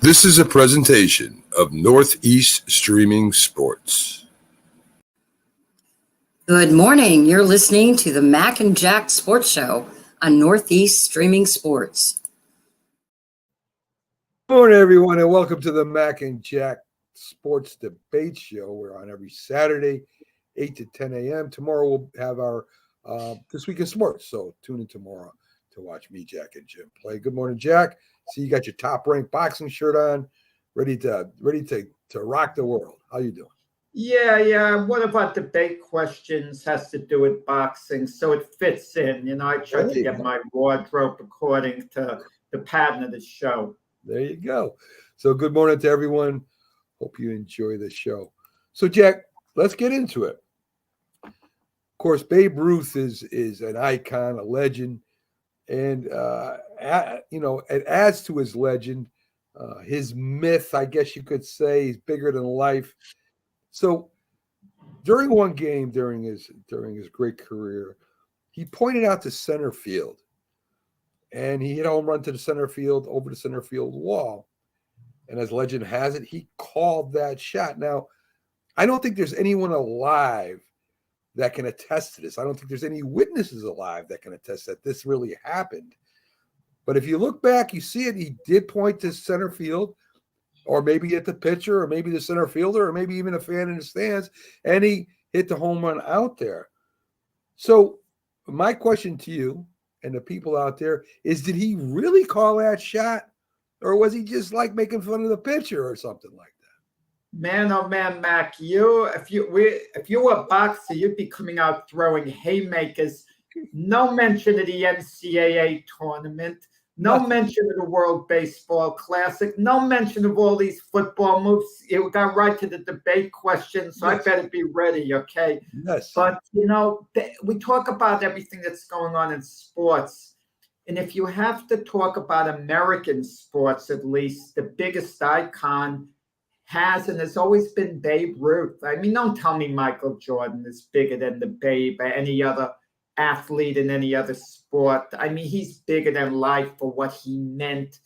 This is a presentation of Northeast Streaming Sports. Good morning. You're listening to the Mac and Jack Sports Show on Northeast Streaming Sports. Good morning, everyone, and welcome to the Mac and Jack Sports Debate Show. We're on every Saturday, 8 to 10 a.m. Tomorrow we'll have our This Week in Sports, so tune in tomorrow to watch me, Jack, and Jim play. Good morning, Jack. See, you got your top-ranked boxing shirt on, ready to rock the world. How you doing? Yeah. One of our debate questions has to do with boxing, so it fits in. You know, I tried to get my wardrobe according to the pattern of the show. There you go. So good morning to everyone. Hope you enjoy the show. So, Jack, let's get into it. Of course, Babe Ruth is an icon, a legend, and it adds to his legend, his myth, I guess you could say. He's bigger than life. So during one game during his great career, he pointed out to center field, and he hit a home run to the center field, over the center field wall. And as legend has it, he called that shot. Now, I don't think there's anyone alive that can attest to this. I don't think there's any witnesses alive that can attest that this really happened. But if you look back, you see it. He did point to center field, or maybe at the pitcher, or maybe the center fielder, or maybe even a fan in the stands, and he hit the home run out there. So my question to you and the people out there is, did he really call that shot, or was he just like making fun of the pitcher or something like that? Man, oh man, Mac, if you were a boxer, you'd be coming out throwing haymakers. No mention of the NCAA tournament. No mention of the World Baseball Classic. No mention of all these football moves. It got right to the debate question, so yes. I better be ready, okay? Yes. But, we talk about everything that's going on in sports. And if you have to talk about American sports, at least, the biggest icon has and has always been Babe Ruth. I mean, don't tell me Michael Jordan is bigger than the Babe or any other athlete in any other sport. I mean, he's bigger than life for what he meant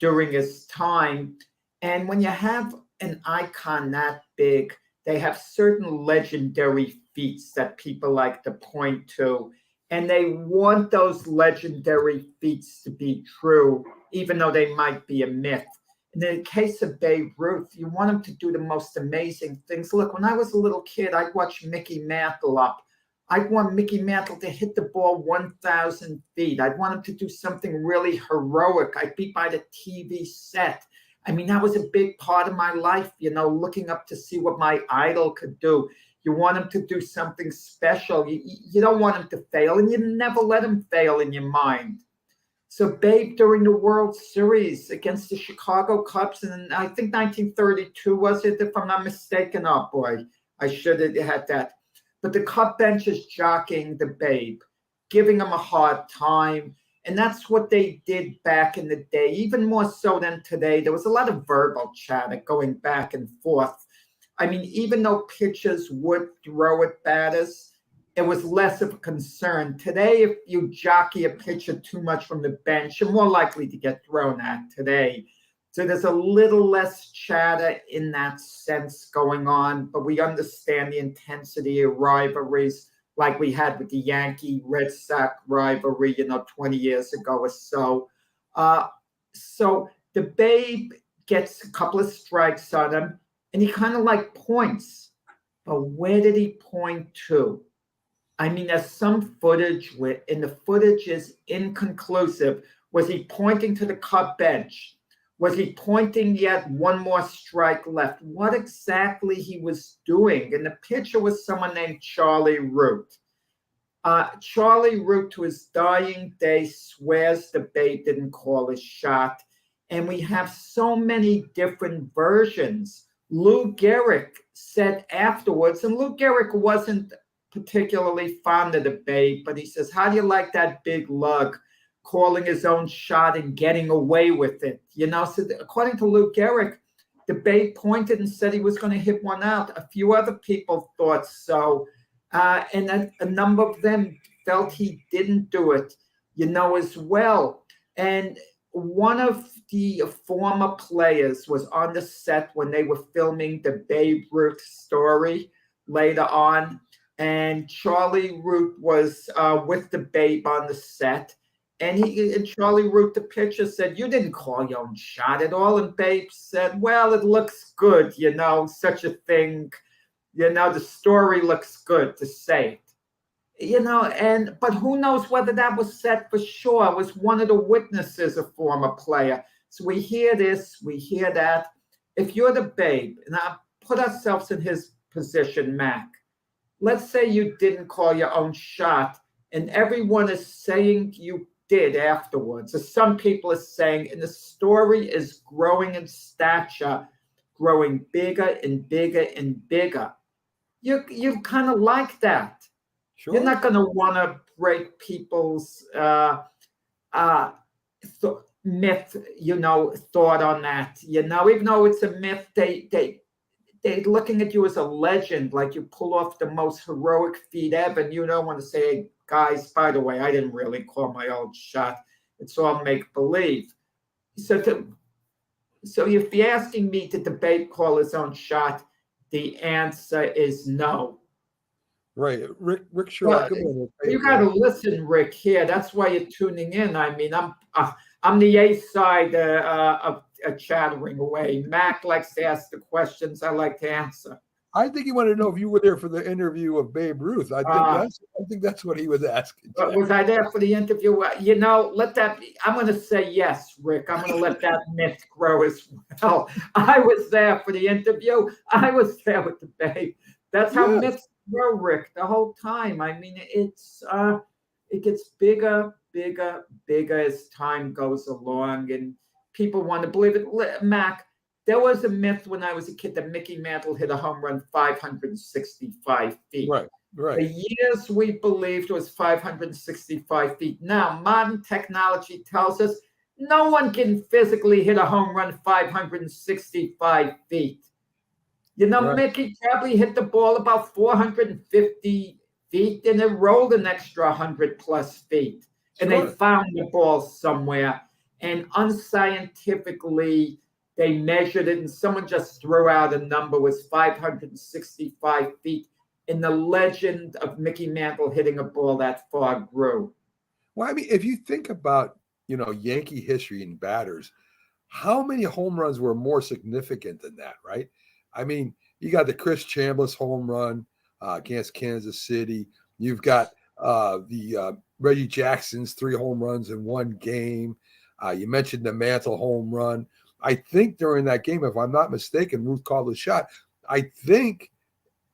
during his time. And when you have an icon that big, they have certain legendary feats that people like to point to. And they want those legendary feats to be true, even though they might be a myth. In the case of Babe Ruth, you want him to do the most amazing things. Look, when I was a little kid, I'd watch Mickey Mantle up. I'd want Mickey Mantle to hit the ball 1,000 feet. I'd want him to do something really heroic. I'd be by the TV set. I mean, that was a big part of my life, looking up to see what my idol could do. You want him to do something special. You don't want him to fail, and you never let him fail in your mind. So Babe, during the World Series against the Chicago Cubs, and I think 1932 was it, if I'm not mistaken. Oh, boy, I should have had that. But the Cub bench is jockeying the Babe, giving him a hard time. And that's what they did back in the day, even more so than today. There was a lot of verbal chatter going back and forth. I mean, even though pitchers would throw at batters, it was less of a concern. Today, if you jockey a pitcher too much from the bench, you're more likely to get thrown at today. So there's a little less chatter in that sense going on, but we understand the intensity of rivalries like we had with the Yankee-Red Sox rivalry, 20 years ago or so. So the Babe gets a couple of strikes on him, and he kind of points. But where did he point to? I mean, there's some footage and the footage is inconclusive. Was he pointing to the Cub bench? Was he pointing yet one more strike left? What exactly he was doing? And the pitcher was someone named Charlie Root. Charlie Root, to his dying day, swears the Babe didn't call his shot. And we have so many different versions. Lou Gehrig said afterwards, and Lou Gehrig wasn't particularly fond of the Babe, but he says, how do you like that big lug, calling his own shot and getting away with it? So according to Lou Gehrig, the Babe pointed and said he was going to hit one out. A few other people thought so. And a number of them felt he didn't do it, as well. And one of the former players was on the set when they were filming the Babe Ruth story later on. And Charlie Root was with the Babe on the set. And Charlie Root, the pitcher, said, "You didn't call your own shot at all." And Babe said, "Well, it looks good, such a thing. The story looks good to say it. But who knows whether that was set for sure. It was one of the witnesses, a former player. So we hear this, we hear that. If you're the Babe, and I put ourselves in his position, Mac, let's say you didn't call your own shot, and everyone is saying you did afterwards. So some people are saying, and the story is growing in stature, growing bigger and bigger and bigger. You kind of like that. Sure. You're not going to want to break people's myth, thought on that. Even though it's a myth, they're looking at you as a legend, like you pull off the most heroic feat ever, and you don't want to say, "Hey, guys, by the way, I didn't really call my own shot. It's all make believe." So if you're asking me, did the Babe call his own shot? The answer is no. Right. Rick Sherlock. Well, you got to listen, Rick, here. That's why you're tuning in. I mean, I'm the A side of chattering away. Mac likes to ask the questions. I like to answer. I think he wanted to know if you were there for the interview of Babe Ruth. I think that's what he was asking. Was I there for the interview? Let that be. I'm going to say yes, Rick. I'm going to let that myth grow as well. I was there for the interview. I was there with the Babe. That's how myths grow, Rick, the whole time. I mean, it gets bigger, bigger, bigger as time goes along, and people want to believe it. Mac, there was a myth when I was a kid that Mickey Mantle hit a home run 565 feet. Right. For years, we believed it was 565 feet. Now, modern technology tells us no one can physically hit a home run 565 feet. Right. Mickey probably hit the ball about 450 feet, and it rolled an extra 100 plus feet. And they found the ball somewhere. And unscientifically, they measured it, and someone just threw out a number, was 565 feet. And the legend of Mickey Mantle hitting a ball that far grew. Well, I mean, if you think about, Yankee history and batters, how many home runs were more significant than that, right? I mean, you got the Chris Chambliss home run against Kansas City. You've got the Reggie Jackson's 3 home runs in one game. You mentioned the Mantle home run. I think during that game, if I'm not mistaken, Ruth called the shot. I think,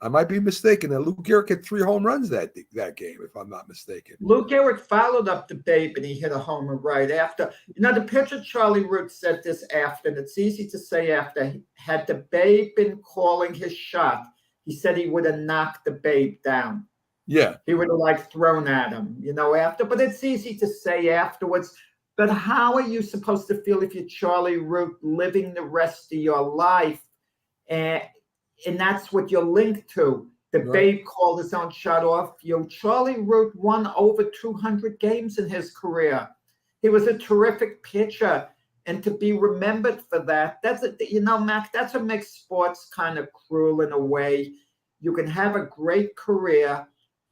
I might be mistaken, that Lou Gehrig had 3 home runs that game, if I'm not mistaken. Lou Gehrig followed up the Babe, and he hit a homer right after. The pitcher Charlie Root said this after, and it's easy to say after. Had the Babe been calling his shot, he said he would have knocked the Babe down. Yeah. He would have thrown at him, after. But it's easy to say afterwards. But how are you supposed to feel if you're Charlie Root living the rest of your life? And that's what you're linked to. The Babe called his own shot off. Charlie Root won over 200 games in his career. He was a terrific pitcher. And to be remembered for that, Mac, that's what makes sports kind of cruel in a way. You can have a great career,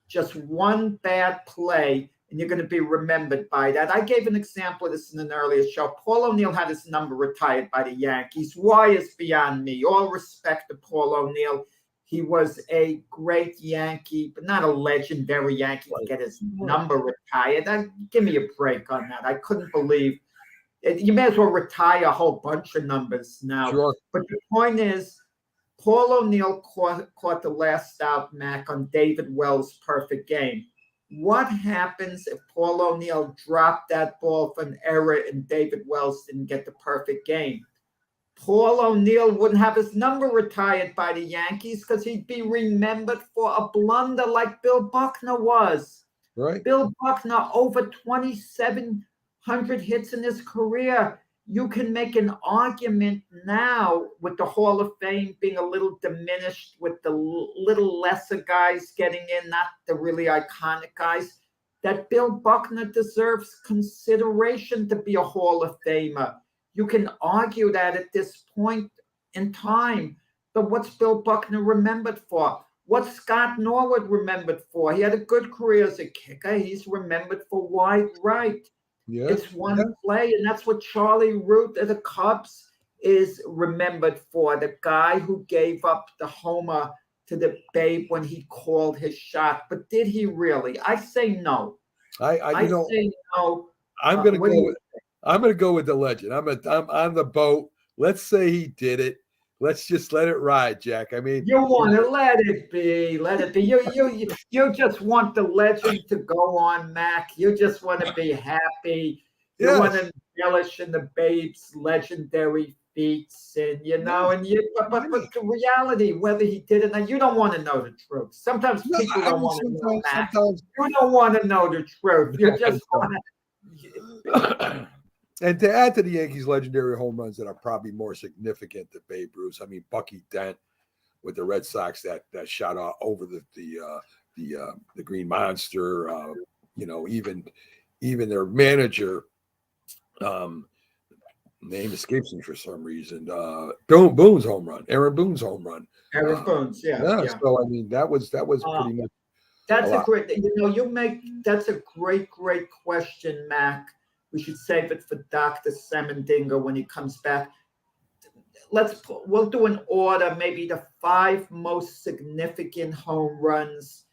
just one bad play, and you're going to be remembered by that. I gave an example of this in an earlier show. Paul O'Neill had his number retired by the Yankees. Why is beyond me. All respect to Paul O'Neill. He was a great Yankee, but not a legendary Yankee to get his number retired. Give me a break on that. I couldn't believe it. You may as well retire a whole bunch of numbers now. Sure. But the point is, Paul O'Neill caught the last out, Mac, on David Wells' perfect game. What happens if Paul O'Neill dropped that ball for an error and David Wells didn't get the perfect game? Paul O'Neill wouldn't have his number retired by the Yankees because he'd be remembered for a blunder like Bill Buckner was. Right. Bill Buckner, over 2,700 hits in his career. You can make an argument now with the Hall of Fame being a little diminished, with the little lesser guys getting in, not the really iconic guys, that Bill Buckner deserves consideration to be a Hall of Famer. You can argue that at this point in time, but what's Bill Buckner remembered for? What's Scott Norwood remembered for? He had a good career as a kicker. He's remembered for wide right. Yeah. It's one play, and that's what Charlie Root of the Cubs is remembered for, the guy who gave up the homer to the Babe when he called his shot. But did he really? I say no. I say no. I'm going to go with the legend. I'm on the boat. Let's say he did it. Let's just let it ride, Jack. I mean, you want to let it be. Let it be. You just want the legend to go on, Mac. You just want to be happy. You want to embellish in the Babe's legendary feats, and but the reality, whether he did it or not, you don't want to know the truth. Sometimes people don't want to know, Mac. You don't want to know the truth. You just want to. And to add to the Yankees' legendary home runs that are probably more significant than Babe Ruth, I mean, Bucky Dent with the Red Sox that shot over the Green Monster. Even their manager, name escapes me for some reason. Boone's home run, Aaron Boone's home run. Aaron Boone's, yeah. So I mean, that was pretty much. That's a great. That's a great question, Mac. We should save it for Dr. Semendingo when he comes back. We'll do an order, maybe the 5 most significant home runs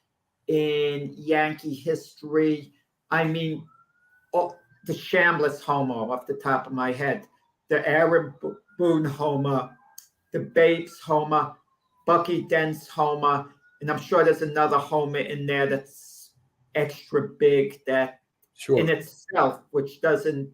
in Yankee history. I mean, the Chambliss homer off the top of my head, the Aaron Boone homer, the Babe's homer, Bucky Dent's homer, and I'm sure there's another homer in there that's extra big that in itself, which doesn't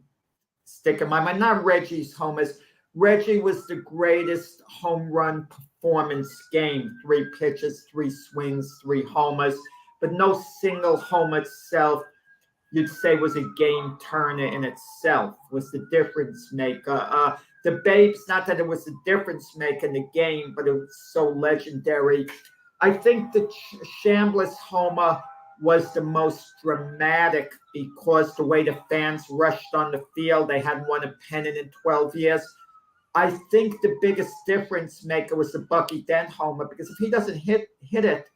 stick in my mind. Not Reggie's homers. Reggie was the greatest home run performance game. 3 pitches, 3 swings, 3 homers, but no single home itself you'd say was a game turner in itself, was the difference maker. The Babes, not that it was the difference maker in the game, but it was so legendary. I think the Chambliss homer was the most dramatic because the way the fans rushed on the field, they hadn't won a pennant in 12 years. I think the biggest difference maker was the Bucky Dent homer, because if he doesn't hit it,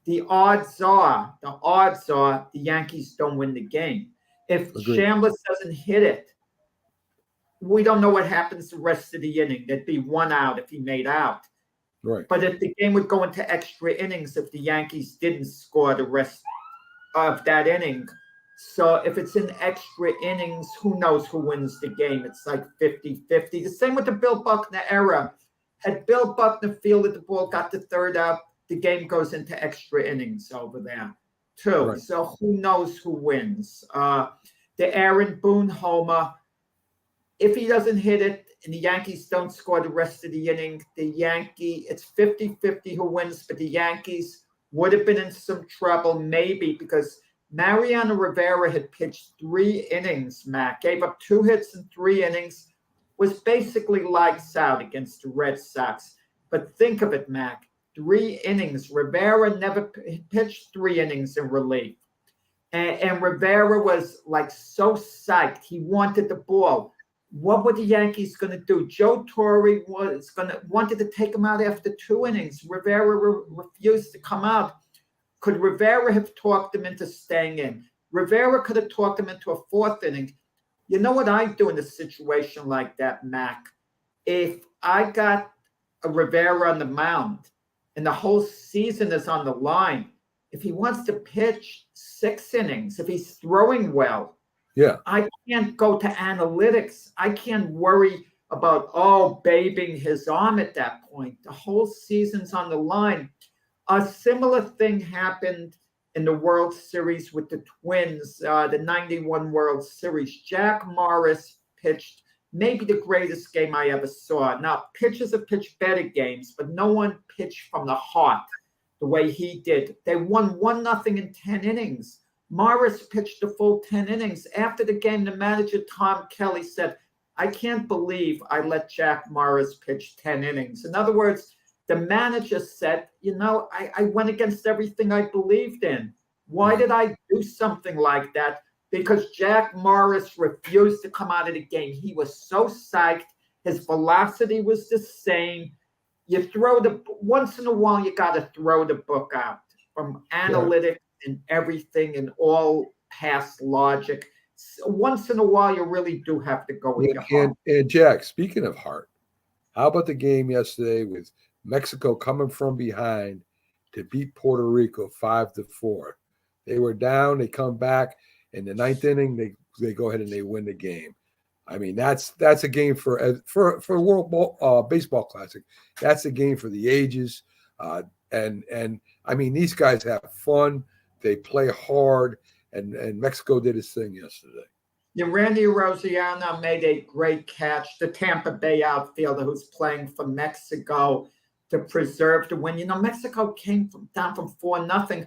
the odds are the Yankees don't win the game. If Chambliss doesn't hit it, we don't know what happens the rest of the inning. There'd be 1 out if he made out. Right. But if the game would go into extra innings if the Yankees didn't score the rest of that inning. So if it's in extra innings, who knows who wins the game? It's like 50-50. The same with the Bill Buckner era. Had Bill Buckner fielded the ball, got the 3rd out, the game goes into extra innings over there too. Right. So who knows who wins? The Aaron Boone homer, if he doesn't hit it and the Yankees don't score the rest of the inning, it's 50-50 who wins, but the Yankees would have been in some trouble maybe because Mariano Rivera had pitched 3 innings, Mac, gave up 2 hits in 3 innings, was basically lights out against the Red Sox. But think of it, Mac, 3 innings. Rivera never pitched 3 innings in relief. And Rivera was like so psyched. He wanted the ball. What were the Yankees going to do? Joe Torre wanted to take him out after 2 innings. Rivera refused to come out. Could Rivera have talked him into staying in? Rivera could have talked him into a 4th inning. You know what I'd do in a situation like that, Mac? If I got a Rivera on the mound and the whole season is on the line, if he wants to pitch 6 innings, if he's throwing well, I can't go to analytics. I can't worry about, babing his arm at that point. The whole season's on the line. A similar thing happened in the World Series with the Twins, the 91 World Series. Jack Morris pitched maybe the greatest game I ever saw. Now, pitchers have pitched better games, but no one pitched from the heart the way he did. They won 1-0 in 10 innings. Morris pitched the full 10 innings. After the game, the manager, Tom Kelly, said, I can't believe I let Jack Morris pitch 10 innings. In other words, the manager said, I went against everything I believed in. Why did I do something like that? Because Jack Morris refused to come out of the game. He was so psyched. His velocity was the same. You throw once in a while, you got to throw the book out from analytics and everything and all past logic. So once in a while, you really do have to go with your heart. And Jack, speaking of heart, how about the game yesterday with Mexico coming from behind to beat Puerto Rico 5-4? They were down, they come back in the ninth inning, they go ahead and they win the game. I mean, that's a game for World Baseball Classic. That's a game for the ages. And I mean, these guys have fun. They play hard, and Mexico did his thing yesterday. Yeah, Randy Rosiano made a great catch. The Tampa Bay outfielder who's playing for Mexico to preserve the win. Mexico came down from 4-0.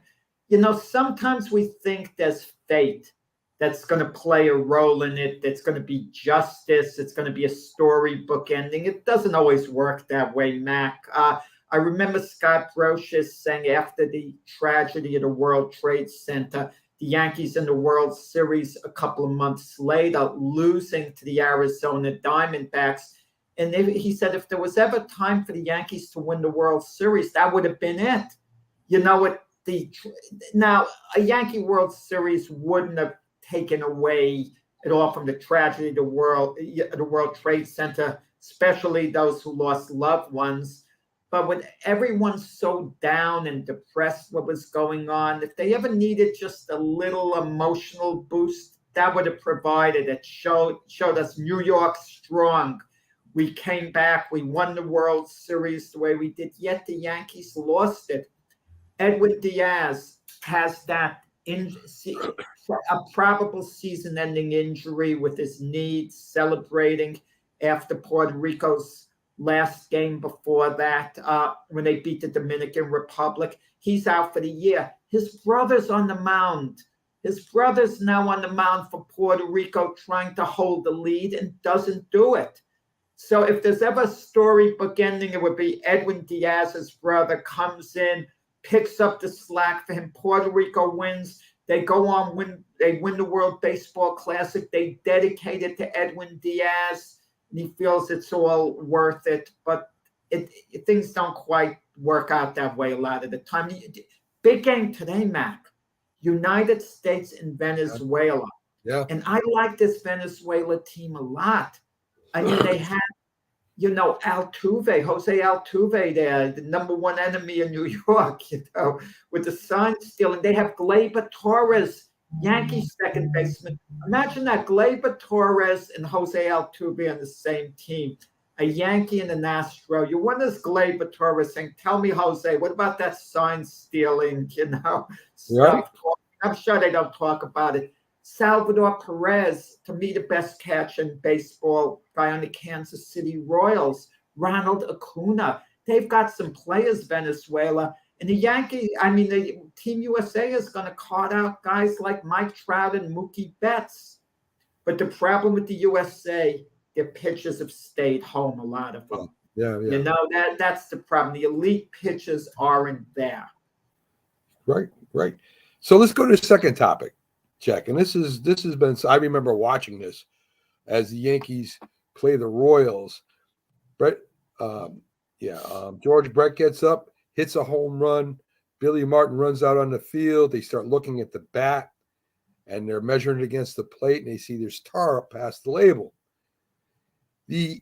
Sometimes we think there's fate that's going to play a role in it, that's going to be justice, it's going to be a storybook ending. It doesn't always work that way, Mac. I remember Scott Brocious saying after the tragedy of the World Trade Center, the Yankees in the World Series a couple of months later, losing to the Arizona Diamondbacks. And he said if there was ever time for the Yankees to win the World Series, that would have been it. Now, a Yankee World Series wouldn't have taken away at all from the tragedy of the World Trade Center, especially those who lost loved ones. But with everyone so down and depressed what was going on, if they ever needed just a little emotional boost, that would have provided it. Showed us New York strong. We came back. We won the World Series the way we did. Yet the Yankees lost it. Edwin Diaz has that a probable season-ending injury with his knee, celebrating after Puerto Rico's last game before that, when they beat the Dominican Republic. He's out for the year. His brother's on the mound. His brother's now on the mound for Puerto Rico, trying to hold the lead and doesn't do it. So if there's ever a storybook ending, it would be Edwin Diaz's brother comes in, picks up the slack for him. Puerto Rico wins. They go on, they win the World Baseball Classic. They dedicate it to Edwin Diaz, and he feels it's all worth it. But things don't quite work out that way a lot of the time. Big game today, Mac. United States and Venezuela. Yeah. And I like this Venezuela team a lot. I mean, they had, Altuve, Jose Altuve there, the number one enemy in New York, with the sign stealing. They have Gleyber Torres, Yankees second baseman. Imagine that, Gleyber Torres and Jose Altuve on the same team, a Yankee and an Astro. You wonder this Gleyber Torres saying, tell me, Jose, what about that sign stealing, stuff? Right. I'm sure they don't talk about it. Salvador Perez, to me, the best catch in baseball, guy on the Kansas City Royals. Ronald Acuna. They've got some players, Venezuela. And the Team USA is going to call out guys like Mike Trout and Mookie Betts. But the problem with the USA, their pitchers have stayed home, a lot of them. Yeah. That's the problem. The elite pitchers aren't there. Right. So let's go to the second topic, Jack. And this has been, I remember watching this as the Yankees play the Royals. George Brett gets up, hits a home run. Billy Martin runs out on the field. They start looking at the bat, and they're measuring it against the plate, and they see there's tar up past the label. The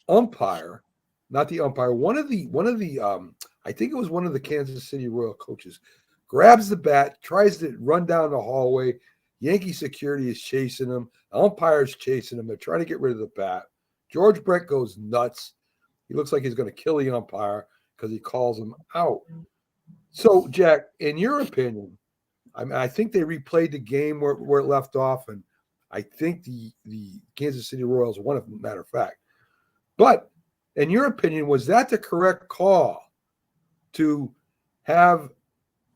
umpire, not the umpire, one of the I think it was one of the Kansas City Royal coaches, grabs the bat, tries to run down the hallway. Yankee security is chasing him. The umpire's chasing him. They're trying to get rid of the bat. George Brett goes nuts. He looks like he's going to kill the umpire because he calls him out. So, Jack, in your opinion, I think they replayed the game where it left off, and I think the Kansas City Royals won, as a matter of fact. But in your opinion, was that the correct call to have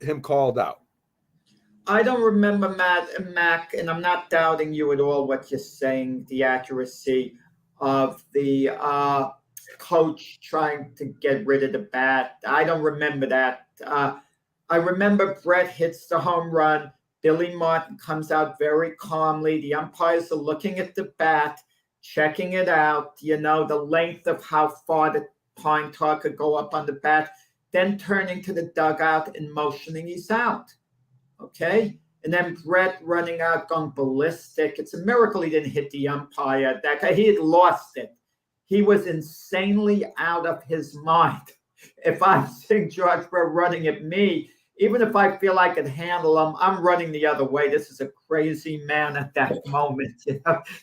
him called out? I don't remember, Mac, and I'm not doubting you at all what you're saying, the accuracy of the coach trying to get rid of the bat. I don't remember that. I remember Brett hits the home run. Billy Martin comes out very calmly. The umpires are looking at the bat, checking it out, the length of how far the pine tar could go up on the bat, then turning to the dugout and motioning he's out. Okay? And then Brett running out, going ballistic. It's a miracle he didn't hit the umpire. That guy, he had lost it. He was insanely out of his mind. If I'm seeing George Brett running at me, even if I feel I can handle him, I'm running the other way. This is a crazy man at that moment.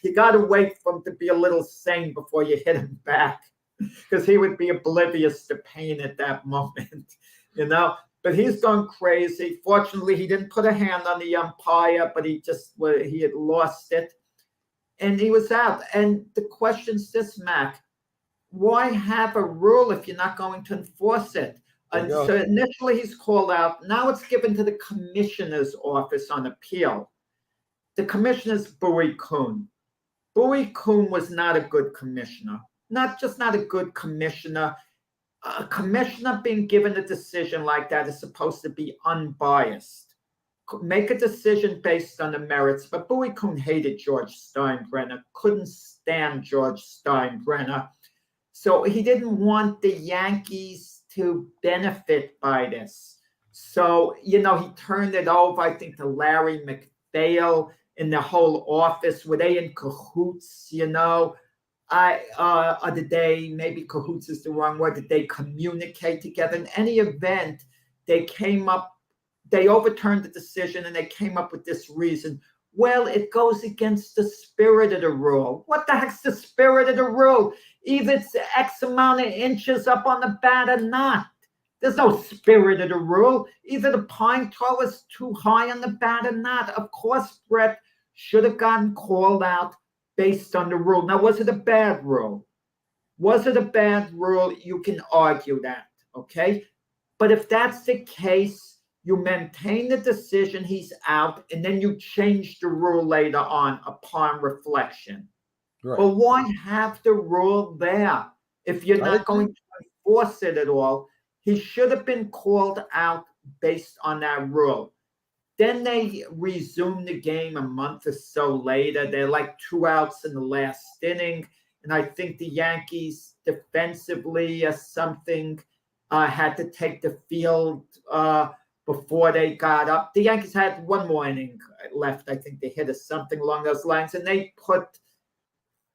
You got to wait for him to be a little sane before you hit him back, because he would be oblivious to pain at that moment, But he's gone crazy. Fortunately, he didn't put a hand on the umpire, but he had lost it, and he was out. And the question's this, Mac: why have a rule if you're not going to enforce it? So initially he's called out. Now it's given to the commissioner's office on appeal. The commissioner's Bowie Kuhn. Bowie Kuhn was not a good commissioner. Not a good commissioner. A commissioner being given a decision like that is supposed to be unbiased. Make a decision based on the merits. But Bowie Kuhn hated George Steinbrenner, couldn't stand George Steinbrenner. So he didn't want the Yankees to benefit by this. So, he turned it over, I think, to Larry McPhail in the whole office. Were they in cahoots, or did they, maybe cahoots is the wrong word, did they communicate together? In any event, they overturned the decision and they came up with this reason. Well, it goes against the spirit of the rule. What the heck's the spirit of the rule? Either it's X amount of inches up on the bat or not. There's no spirit of the rule. Either the pine tar was too high on the bat or not. Of course, Brett should have gotten called out based on the rule. Now, was it a bad rule? Was it a bad rule? You can argue that, okay? But if that's the case, you maintain the decision, he's out, and then you change the rule later on upon reflection. Right. Well, why have the rule there if you're not going to enforce it at all? He should have been called out based on that rule. Then they resumed the game a month or so later. They're like 2 outs in the last inning, and I think the Yankees defensively or something had to take the field before they got up. The Yankees had one more inning left. I think they hit something along those lines, and they put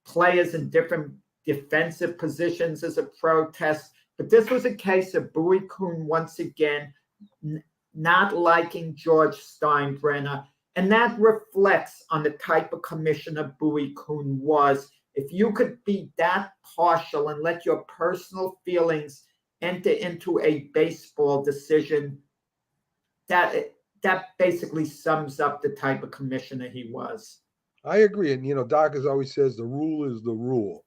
players in different defensive positions as a protest. But this was a case of Bowie Kuhn once again not liking George Steinbrenner, and that reflects on the type of commissioner Bowie Kuhn was. If you could be that partial and let your personal feelings enter into a baseball decision, that basically sums up the type of commissioner he was. I agree. And, Doc always says the rule is the rule.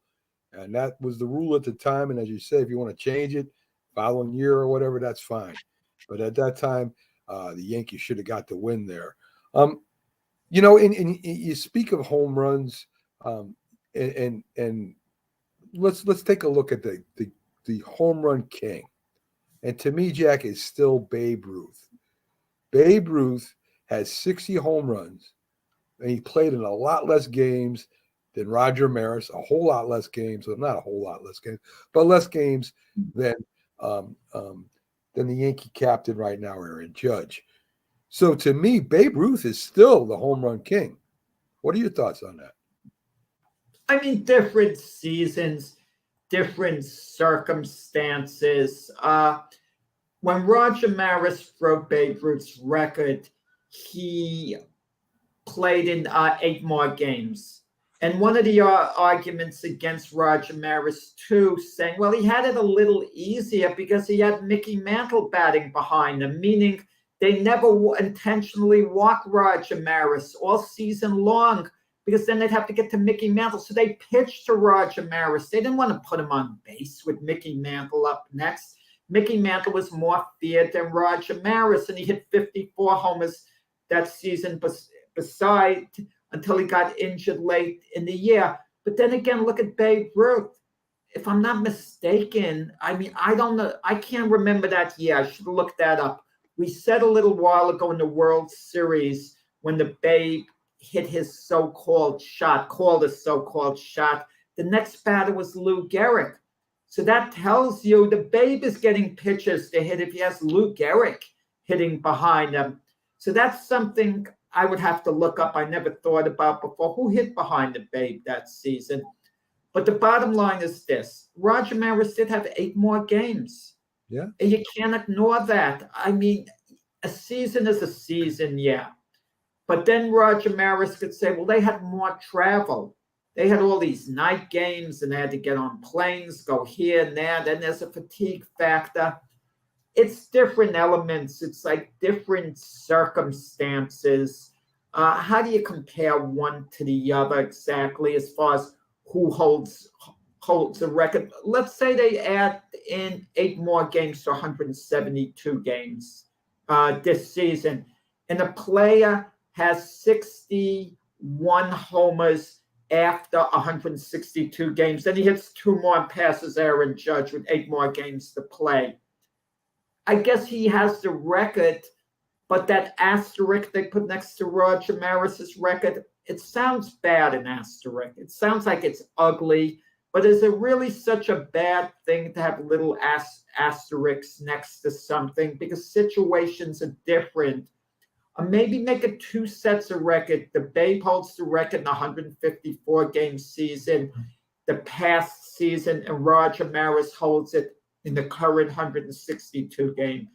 And that was the rule at the time. And as you say, if you want to change it following year or whatever, that's fine. But at that time, the Yankees should have got the win there. And you speak of home runs, and let's take a look at the home run king. And to me, Jack, is still Babe Ruth. Babe Ruth has 60 home runs, and he played in a lot less games than Roger Maris, a whole lot less games, well, not a whole lot less games, but less games than the Yankee captain right now, Aaron Judge. So to me, Babe Ruth is still the home run king. What are your thoughts on that? I mean, different seasons, different circumstances. When Roger Maris broke Babe Ruth's record, he played in 8 more games. And one of the arguments against Roger Maris, too, saying, well, he had it a little easier because he had Mickey Mantle batting behind him, meaning they never intentionally walked Roger Maris all season long because then they'd have to get to Mickey Mantle. So they pitched to Roger Maris. They didn't want to put him on base with Mickey Mantle up next. Mickey Mantle was more feared than Roger Maris, and he hit 54 homers that season beside until he got injured late in the year. But then again, look at Babe Ruth. If I'm not mistaken, I mean, I don't know. I can't remember that year. I should have looked that up. We said a little while ago in the World Series when the Babe hit his so-called shot, called a so-called shot, the next batter was Lou Gehrig. So that tells you the Babe is getting pitches to hit if he has Lou Gehrig hitting behind him. So that's something I would have to look up. I never thought about before. Who hit behind the Babe that season? But the bottom line is this. Roger Maris did have 8 more games. Yeah. And you can't ignore that. I mean, a season is a season, yeah. But then Roger Maris could say, well, they had more travel. They had all these night games and they had to get on planes, go here and there. Then there's a fatigue factor. It's different elements. It's like different circumstances. How do you compare one to the other exactly as far as who holds a record? Let's say they add in 8 more games to 172 games this season. And a player has 61 homers after 162 games. Then he hits 2 more and passes Aaron Judge with 8 more games to play. I guess he has the record, but that asterisk they put next to Roger Maris's record, it sounds bad, an asterisk. It sounds like it's ugly, but is it really such a bad thing to have little asterisks next to something? Because situations are different. Maybe make it 2 sets of record. The Babe holds the record in the 154-game season, the past season, and Roger Maris holds it in the current 162-game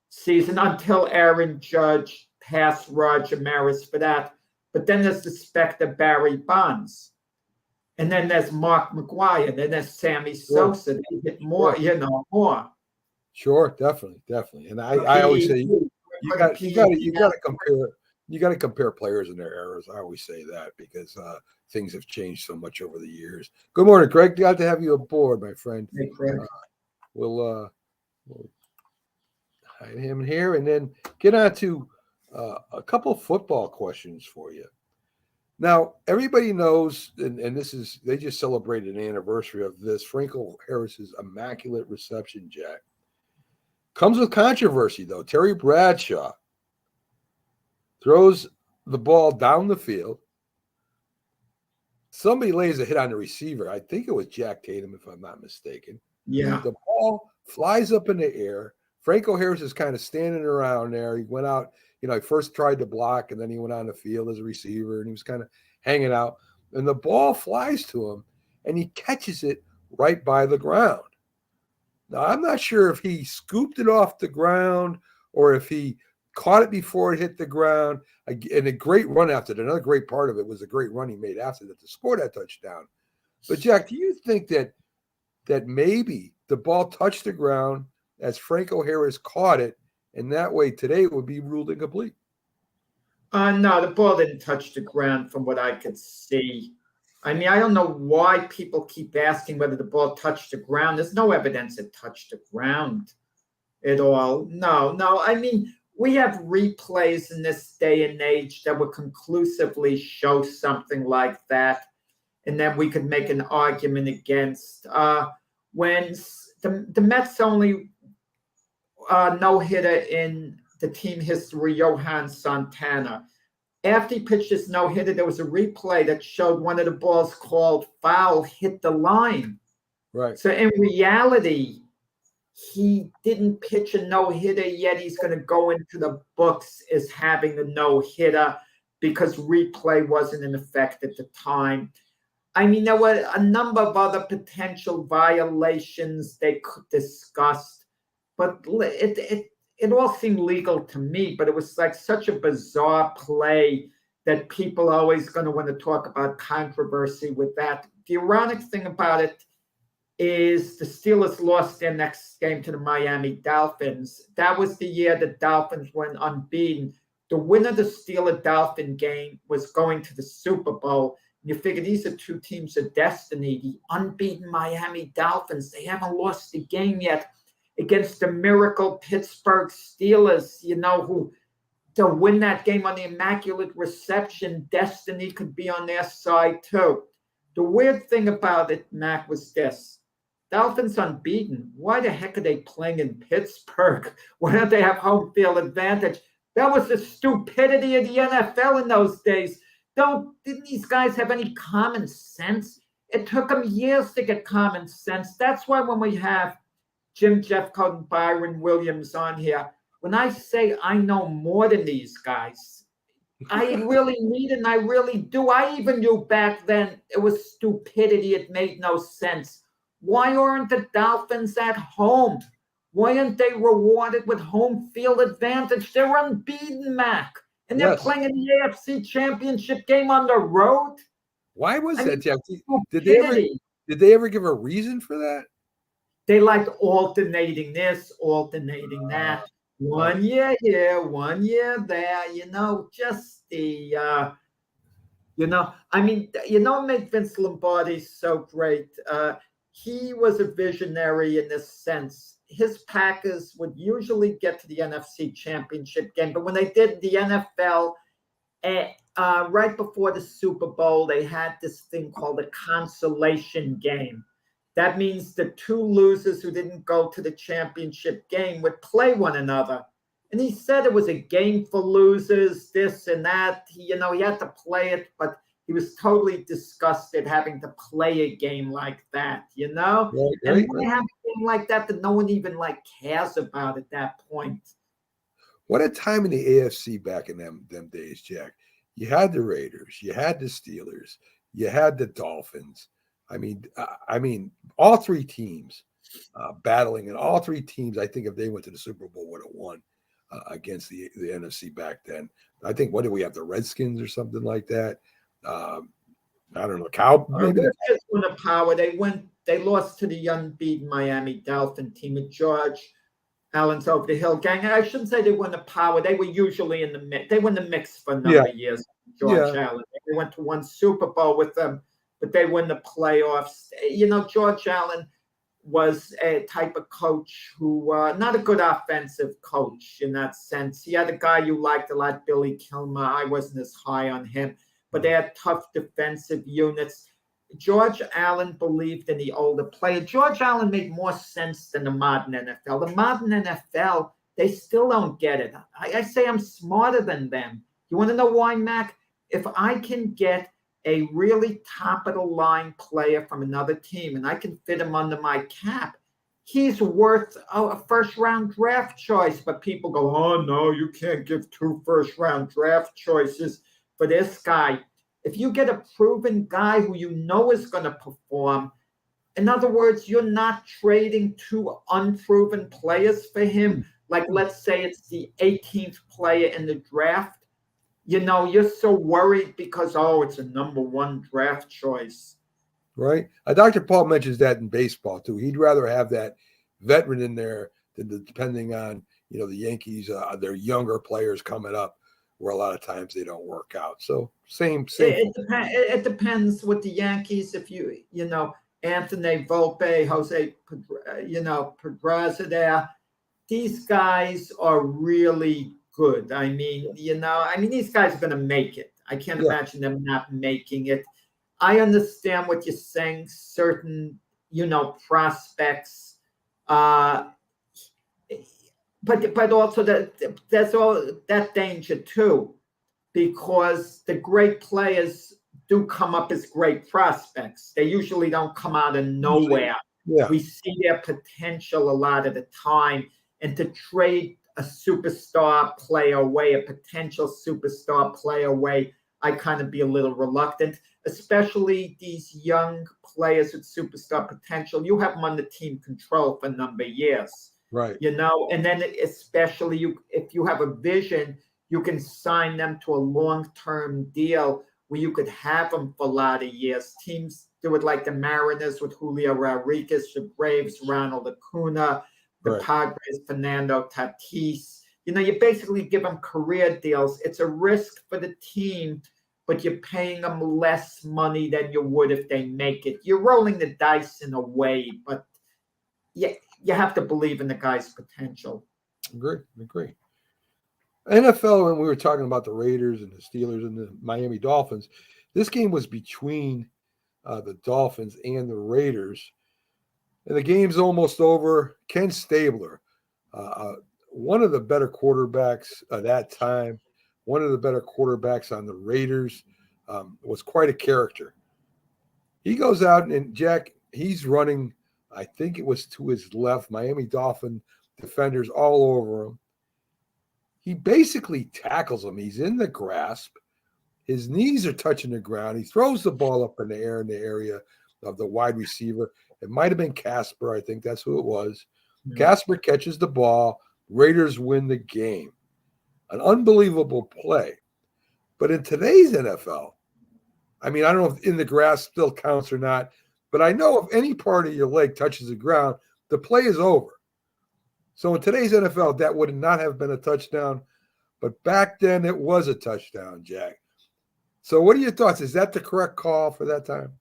season until Aaron Judge passed Roger Maris for that. But then there's the specter Barry Bonds. And then there's Mark McGwire. Then there's Sammy Sosa. They hit more, more. Sure, definitely. And I always say you got to compare players in their eras. I always say that because things have changed so much over the years. Good morning, Craig. Glad to have you aboard, my friend. Hey, Craig. We'll hide him here and then get on to a couple football questions for you. Now, everybody knows, and they just celebrated an anniversary of this, Franco Harris's immaculate reception, Jack. Comes with controversy, though. Terry Bradshaw throws the ball down the field. Somebody lays a hit on the receiver. I think it was Jack Tatum, if I'm not mistaken. Yeah. The ball flies up in the air. Franco Harris is kind of standing around there. He went out, he first tried to block, and then he went on the field as a receiver, and he was kind of hanging out. And the ball flies to him, and he catches it right by the ground. Now, I'm not sure if he scooped it off the ground or if he caught it before it hit the ground. And a great run after it. Another great part of it was a great run he made after that to score that touchdown. But, Jack, do you think that maybe the ball touched the ground as Franco Harris caught it, and that way today it would be ruled incomplete? No, the ball didn't touch the ground from what I could see. I mean, I don't know why people keep asking whether the ball touched the ground. There's no evidence it touched the ground at all. No. I mean, we have replays in this day and age that would conclusively show something like that. And then we could make an argument against when the Mets only no-hitter in the team history, Johan Santana. After he pitched his no-hitter, there was a replay that showed one of the balls called foul hit the line. Right. So in reality, he didn't pitch a no-hitter, yet he's going to go into the books as having a no-hitter because replay wasn't in effect at the time. I mean, there were a number of other potential violations they could discuss, but it all seemed legal to me, but it was like such a bizarre play that people are always going to want to talk about controversy with that. The ironic thing about it is the Steelers lost their next game to the Miami Dolphins. That was the year the Dolphins went unbeaten. The winner of the Steeler-Dolphin game was going to the Super Bowl. And you figure these are 2 teams of destiny. The unbeaten Miami Dolphins, they haven't lost a game yet against the miracle Pittsburgh Steelers, who to win that game on the immaculate reception, destiny could be on their side too. The weird thing about it, Mac, was this. Dolphins unbeaten. Why the heck are they playing in Pittsburgh? Why don't they have home field advantage? That was the stupidity of the NFL in those days. Didn't these guys have any common sense? It took them years to get common sense. That's why when we have Jim Jeffcoat and Byron Williams on here, when I say I know more than these guys, I really mean it, and I really do. I even knew back then it was stupidity. It made no sense. Why aren't the Dolphins at home? Why aren't they rewarded with home field advantage? They're unbeaten, Mac. And they're playing in the AFC Championship game on the road. Why was I that, mean, Jeff? stupidity. Did they ever give a reason for that? They liked alternating this, alternating that. 1 year here, 1 year there. Just the, what made Vince Lombardi so great? He was a visionary in this sense. His Packers would usually get to the NFC Championship game, but when they did the NFL, right before the Super Bowl, they had this thing called a consolation game. That means the two losers who didn't go to the championship game would play one another. And he said it was a game for losers, this and that. He had to play it, but he was totally disgusted having to play a game like that, And why have a game like that no one even cares about at that point? What a time in the AFC back in them days, Jack. You had the Raiders, you had the Steelers, you had the Dolphins. I mean, all three teams battling, and all three teams, I think if they went to the Super Bowl, would have won against the NFC back then. I think, what do we have, the Redskins or something like that? I don't know. Maybe Redskins won a power. They lost to the unbeaten Miami Dolphin team with George Allen's over the hill gang. I shouldn't say they won the power. They were usually in the mix. They were in the mix for a number of years. George Allen. They went to one Super Bowl with them, but they win the playoffs. George Allen was a type of coach who, not a good offensive coach in that sense. He had a guy you liked a lot, Billy Kilmer. I wasn't as high on him, but they had tough defensive units. George Allen believed in the older player. George Allen made more sense than the modern NFL. The modern NFL, they still don't get it. I say I'm smarter than them. You want to know why, Mac? If I can get a really top-of-the-line player from another team and I can fit him under my cap, he's worth a first-round draft choice. But people go, oh, no, you can't give 2 first-round draft choices for this guy. If you get a proven guy who is going to perform, in other words, you're not trading 2 unproven players for him. Like, let's say it's the 18th player in the draft. You're so worried because, it's a number 1 draft choice. Right. Dr. Paul mentions that in baseball, too. He'd rather have that veteran in there than depending on, the Yankees, their younger players coming up, where a lot of times they don't work out. So same. It depends with the Yankees. If Anthony Volpe, Jose, Pedraza there, these guys are really good. These guys are going to make it. I can't imagine them not making it. I understand what you're saying. Certain, prospects, but also there's all that danger too, because the great players do come up as great prospects. They usually don't come out of nowhere. Yeah. We see their potential a lot of the time, and to trade a superstar player away, a potential superstar player away, I kind of be a little reluctant, especially these young players with superstar potential. You have them under team control for a number of years. Right. And then especially if you have a vision, you can sign them to a long-term deal where you could have them for a lot of years. Teams do it like the Mariners with Julio Rodriguez, the Braves, Ronald Acuna, the Padres, Fernando Tatis. You basically give them career deals. It's a risk for the team, but you're paying them less money than you would if they make it. You're rolling the dice in a way, but you have to believe in the guy's potential. Agree. NFL, when we were talking about the Raiders and the Steelers and the Miami Dolphins, this game was between the Dolphins and the Raiders. And the game's almost over. Ken Stabler, one of the better quarterbacks at that time, one of the better quarterbacks on the Raiders, was quite a character. He goes out and Jack, he's running, I think it was to his left, Miami Dolphin defenders all over him. He basically tackles him. He's in the grasp. His knees are touching the ground. He throws the ball up in the air in the area of the wide receiver. It might have been Casper. I think that's who it was. Yeah. Casper catches the ball. Raiders win the game. An unbelievable play. But in today's NFL, I mean, I don't know if in the grass still counts or not, but I know if any part of your leg touches the ground, the play is over. So in today's NFL, that would not have been a touchdown. But back then, it was a touchdown, Jack. So what are your thoughts? Is that the correct call for that time?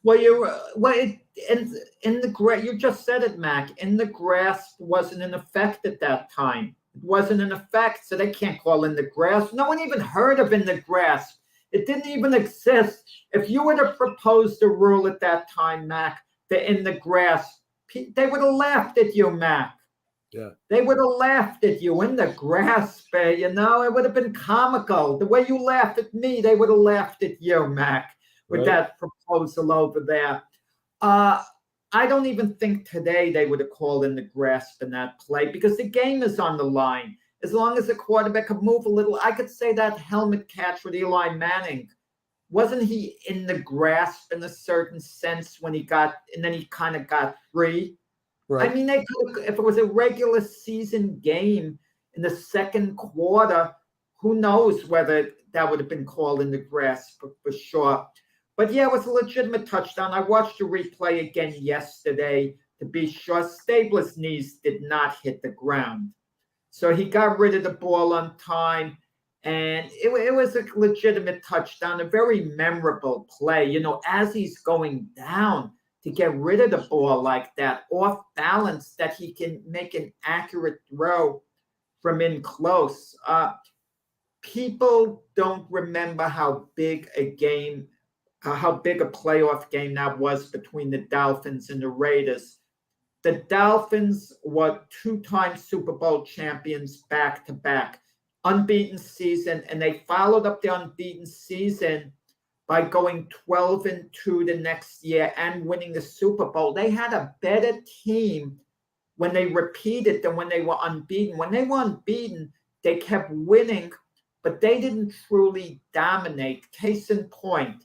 Well, in the grass, you just said it, Mac. In the grasp wasn't in effect at that time. It wasn't in effect, so they can't call in the grasp. No one even heard of in the grasp. It didn't even exist. If you would have proposed a rule at that time, Mac, that in the grasp, they would have laughed at you, Mac. Yeah. They would have laughed at you in the grasp, it would have been comical. The way you laughed at me, they would have laughed at you, Mac, with that proposal over there. I don't even think today they would have called in the grasp in that play because the game is on the line. As long as the quarterback could move a little, I could say that helmet catch with Eli Manning, wasn't he in the grasp in a certain sense when he got, and then he kind of got free? Right. I mean, they could, if it was a regular season game in the second quarter, who knows whether that would have been called in the grasp for sure. But yeah, it was a legitimate touchdown. I watched the replay again yesterday to be sure. Stabler's knees did not hit the ground. So he got rid of the ball on time, and it was a legitimate touchdown, a very memorable play. As he's going down, to get rid of the ball like that, off balance, that he can make an accurate throw from in close. People don't remember how big a playoff game that was between the Dolphins and the Raiders. The Dolphins were two-time Super Bowl champions back-to-back, unbeaten season, and they followed up the unbeaten season by going 12-2 the next year and winning the Super Bowl. They had a better team when they repeated than when they were unbeaten. When they were unbeaten, they kept winning, but they didn't truly dominate. Case in point,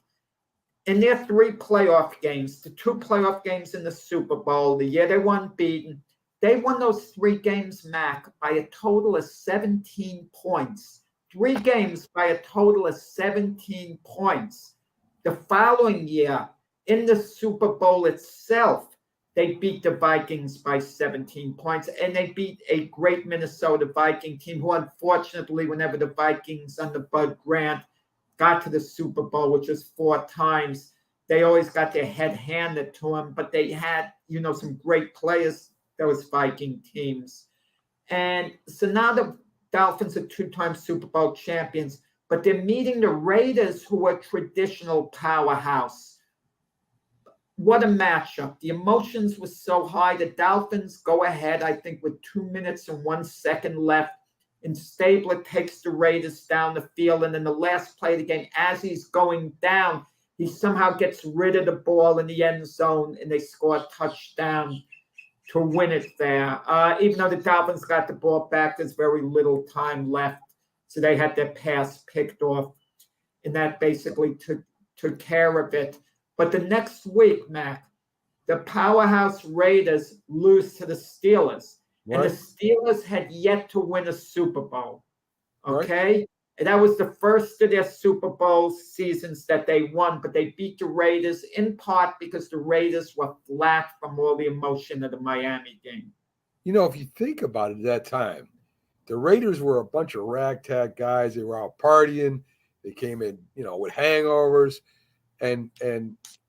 in their three playoff games, the two playoff games in the Super Bowl, the year they were unbeaten, they won those three games, Mac, by a total of 17 points. 3 games by a total of 17 points. The following year, in the Super Bowl itself, they beat the Vikings by 17 points, and they beat a great Minnesota Viking team who, unfortunately, whenever the Vikings under Bud Grant got to the Super Bowl, which was 4 times, they always got their head handed to them, but they had, some great players, those Viking teams. And so now the Dolphins are 2-time Super Bowl champions, but they're meeting the Raiders, who are a traditional powerhouse. What a matchup. The emotions were so high. The Dolphins go ahead, I think, with 2 minutes and 1 second left. And Stabler takes the Raiders down the field. And in the last play of the game, as he's going down, he somehow gets rid of the ball in the end zone, and they score a touchdown to win it there. Even though the Dolphins got the ball back, there's very little time left. So they had their pass picked off, and that basically took care of it. But the next week, Mac, the powerhouse Raiders lose to the Steelers. Right. And the Steelers had yet to win a Super Bowl. Okay? Right. And that was the first of their Super Bowl seasons that they won, but they beat the Raiders in part because the Raiders were flat from all the emotion of the Miami game. If you think about it at that time, the Raiders were a bunch of ragtag guys. They were out partying. They came in, with hangovers. And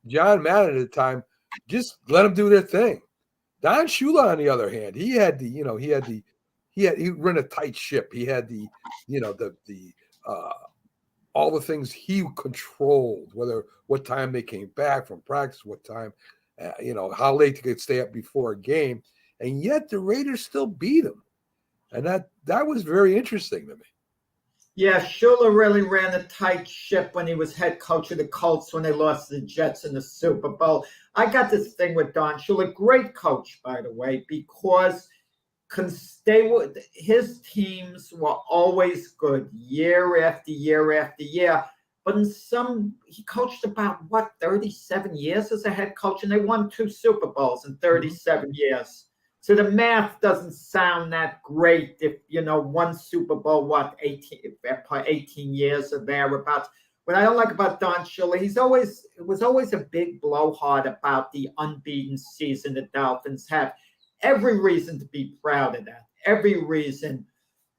John Madden at the time just let them do their thing. Don Shula, on the other hand, he ran a tight ship. He had all the things he controlled, what time they came back from practice, what time how late they could stay up before a game, and yet the Raiders still beat them, and that was very interesting to me. Yeah, Shula really ran a tight ship when he was head coach of the Colts when they lost to the Jets in the Super Bowl. I got this thing with Don Shula, great coach, by the way, because his teams were always good year after year after year. But he coached about 37 years as a head coach, and they won 2 Super Bowls in 37 years. So the math doesn't sound that great if, 1 Super Bowl, 18 years or thereabouts. What I don't like about Don Shula, it was always a big blowhard about the unbeaten season the Dolphins have. Every reason to be proud of that, every reason.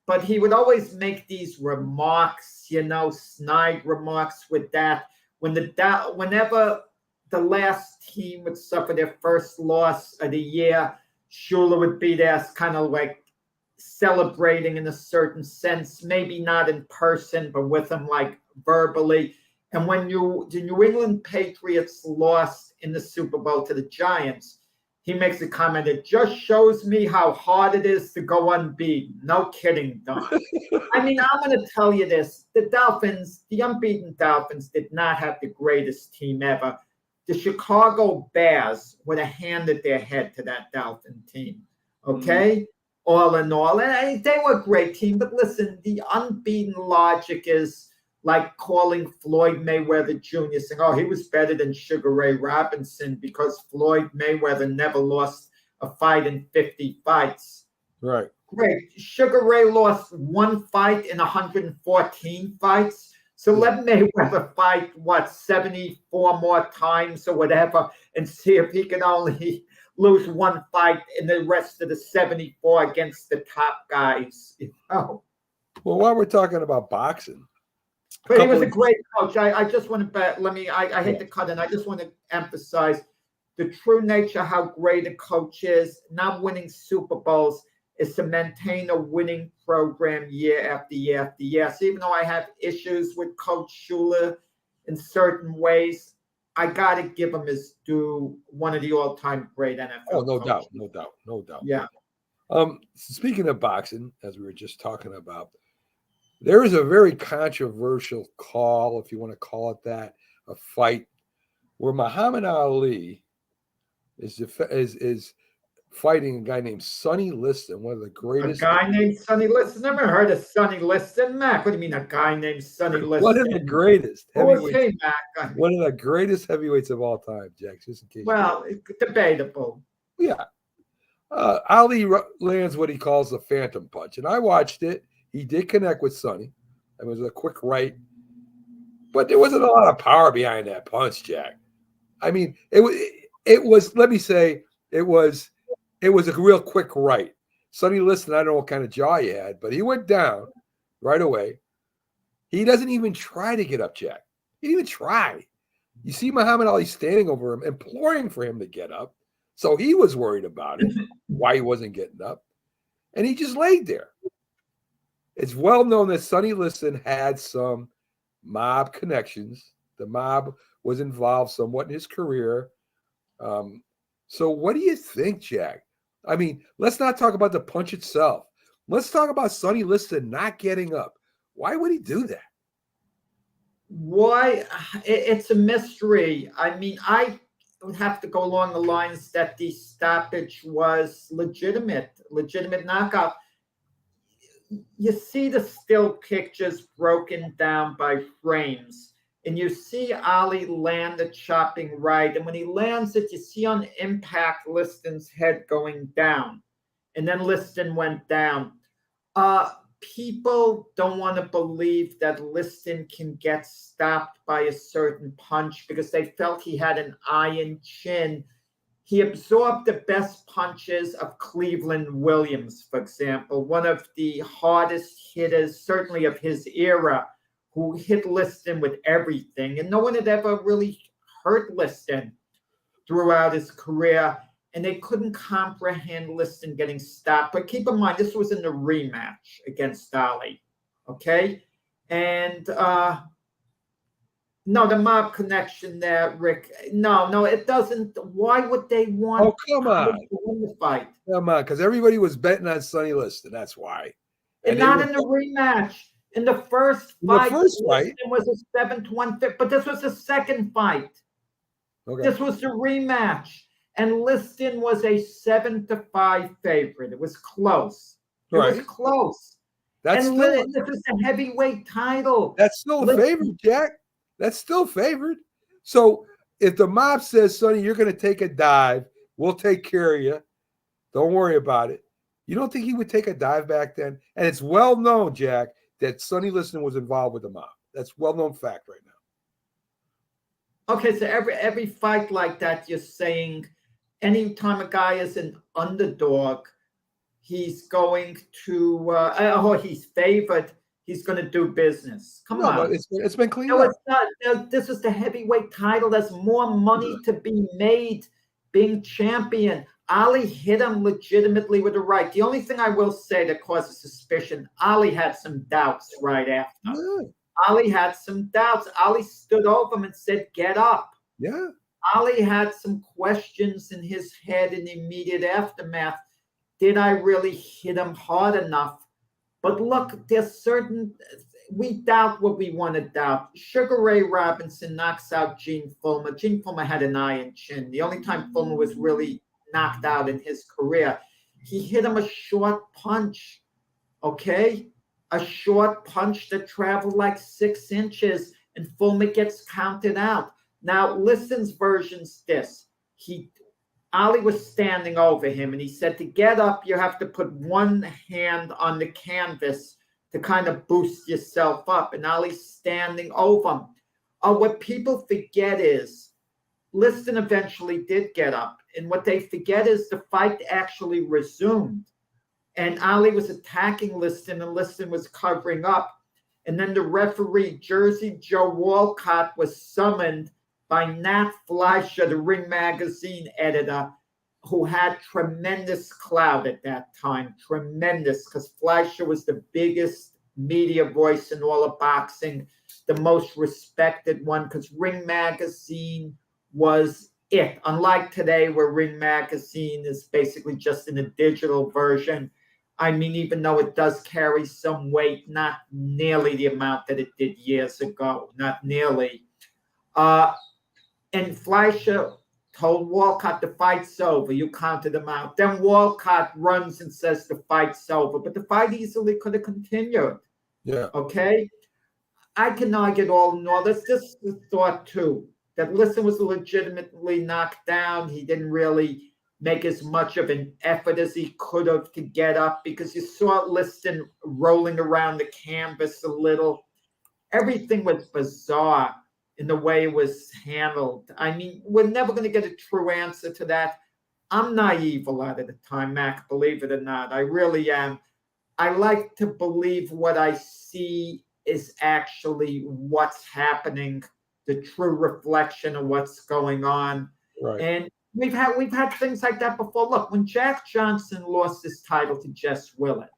But he would always make these remarks, snide remarks with that. Whenever the last team would suffer their first loss of the year, Shula would be there kind of like celebrating in a certain sense, maybe not in person, but with him like verbally. And when the New England Patriots lost in the Super Bowl to the Giants, he makes a comment, it just shows me how hard it is to go unbeaten. No kidding, Don. I mean, I'm going to tell you this. The unbeaten Dolphins did not have the greatest team ever. The Chicago Bears would have handed their head to that Dolphin team, okay? All in all. And they were a great team, but listen, the unbeaten logic is like calling Floyd Mayweather Jr., saying, oh, he was better than Sugar Ray Robinson because Floyd Mayweather never lost a fight in 50 fights. Right. Great. Sugar Ray lost 1 fight in 114 fights. So let Mayweather fight, 74 more times or whatever, and see if he can only lose 1 fight in the rest of the 74 against the top guys. Well, while we're talking about boxing. But he was a great coach. I just want to I hate to cut in. I just want to emphasize the true nature, how great a coach is. Not winning Super Bowls is to maintain a winning program year after year after year. So even though I have issues with Coach Shula in certain ways, I got to give him his due. One of the all-time great NFL coaches. No doubt. Yeah. Speaking of boxing, as we were just talking about, there is a very controversial call, if you want to call it that, a fight where Muhammad Ali is fighting a guy named Sonny Liston, one of the greatest. A guy named Sonny Liston? Never heard of Sonny Liston, Mac. What do you mean, a guy named Sonny Liston? One of the greatest heavyweights. Mac? One of the greatest heavyweights of all time, Jack. Just in case. Well, debatable. Yeah. Ali lands what he calls the phantom punch, and I watched it. He did connect with Sonny. It was a quick right, but there wasn't a lot of power behind that punch, Jack. I mean, it was. Let me say, it was a real quick right. Sonny Liston, I don't know what kind of jaw he had, but he went down right away. He doesn't even try to get up, Jack. He didn't even try. You see Muhammad Ali standing over him, imploring for him to get up. So he was worried about it, why he wasn't getting up. And he just laid there. It's well known that Sonny Liston had some mob connections. The mob was involved somewhat in his career. So what do you think, Jack? I mean, let's not talk about the punch itself. Let's talk about Sonny Liston not getting up. Why would he do that? Why? It's a mystery. I mean, I would have to go along the lines that the stoppage was legitimate knockout. You see the still pictures broken down by frames, and you see Ali land the chopping right. And when he lands it, you see on impact Liston's head going down. And then Liston went down. People don't want to believe that Liston can get stopped by a certain punch because they felt he had an iron chin. He absorbed the best punches of Cleveland Williams, for example, one of the hardest hitters, certainly of his era, who hit Liston with everything. And no one had ever really hurt Liston throughout his career. And they couldn't comprehend Liston getting stopped. But keep in mind, this was in the rematch against Ali, okay? And No, the mob connection there, Rick. No, it doesn't. Why would they want Oh, come on. to win the fight? Come on, because everybody was betting on Sonny Liston. That's why. And they not were- in the rematch. In the first In the fight, first fight? Liston was a 7-1 fit, but this was the second fight. Okay. This was the rematch. And Liston was a 7-5 favorite. It was close. It was Right. close. That's And still this is a heavyweight title. a favorite, Jack. That's still favored. So if the mob says, Sonny, you're going to take a dive, we'll take care of you. Don't worry about it. You don't think he would take a dive back then? And it's well known, Jack, that Sonny Liston was involved with the mob. That's well-known fact right now. Okay, so every fight like that, you're saying anytime a guy is an underdog, he's going to, he's favored, he's going to do business. Come No, on. but it's been cleaned No, up. it's not. No, this is the heavyweight title. There's more money to be made being champion. Ali hit him legitimately with a right. The only thing I will say that causes suspicion, Ali had some doubts right after. Yeah. Ali had some doubts. Ali stood over him and said, get up. Yeah. Ali had some questions in his head in the immediate aftermath. Did I really hit him hard enough? But look, we doubt what we want to doubt. Sugar Ray Robinson knocks out Gene Fullmer. Gene Fullmer had an iron chin. The only time Fullmer was really knocked out in his career, he hit him a short punch, okay? A short punch that traveled like 6 inches, and Fullmer gets counted out. Now, Liston's version's this. Ali was standing over him, and he said, to get up, you have to put one hand on the canvas to kind of boost yourself up. And Ali's standing over him. What people forget is Liston eventually did get up. And what they forget is the fight actually resumed. And Ali was attacking Liston, and Liston was covering up. And then the referee, Jersey Joe Walcott, was summoned by Nat Fleischer, the Ring Magazine editor, who had tremendous clout at that time. Tremendous, because Fleischer was the biggest media voice in all of boxing, the most respected one, because Ring Magazine was it. Unlike today, where Ring Magazine is basically just in a digital version. I mean, even though it does carry some weight, not nearly the amount that it did years ago, not nearly. And Fleischer told Walcott the fight's over. You counted him out. Then Walcott runs and says the fight's over. But the fight easily could have continued. Yeah. Okay? I can argue it all in all. There's this thought, too, that Liston was legitimately knocked down. He didn't really make as much of an effort as he could have to get up, because you saw Liston rolling around the canvas a little. Everything was bizarre in the way it was handled. I mean, we're never going to get a true answer to that. I'm naive a lot of the time, Mac, believe it or not. I really am. I like to believe what I see is actually what's happening, the true reflection of what's going on. Right. And we've had things like that before. Look, when Jack Johnson lost his title to Jess Willett,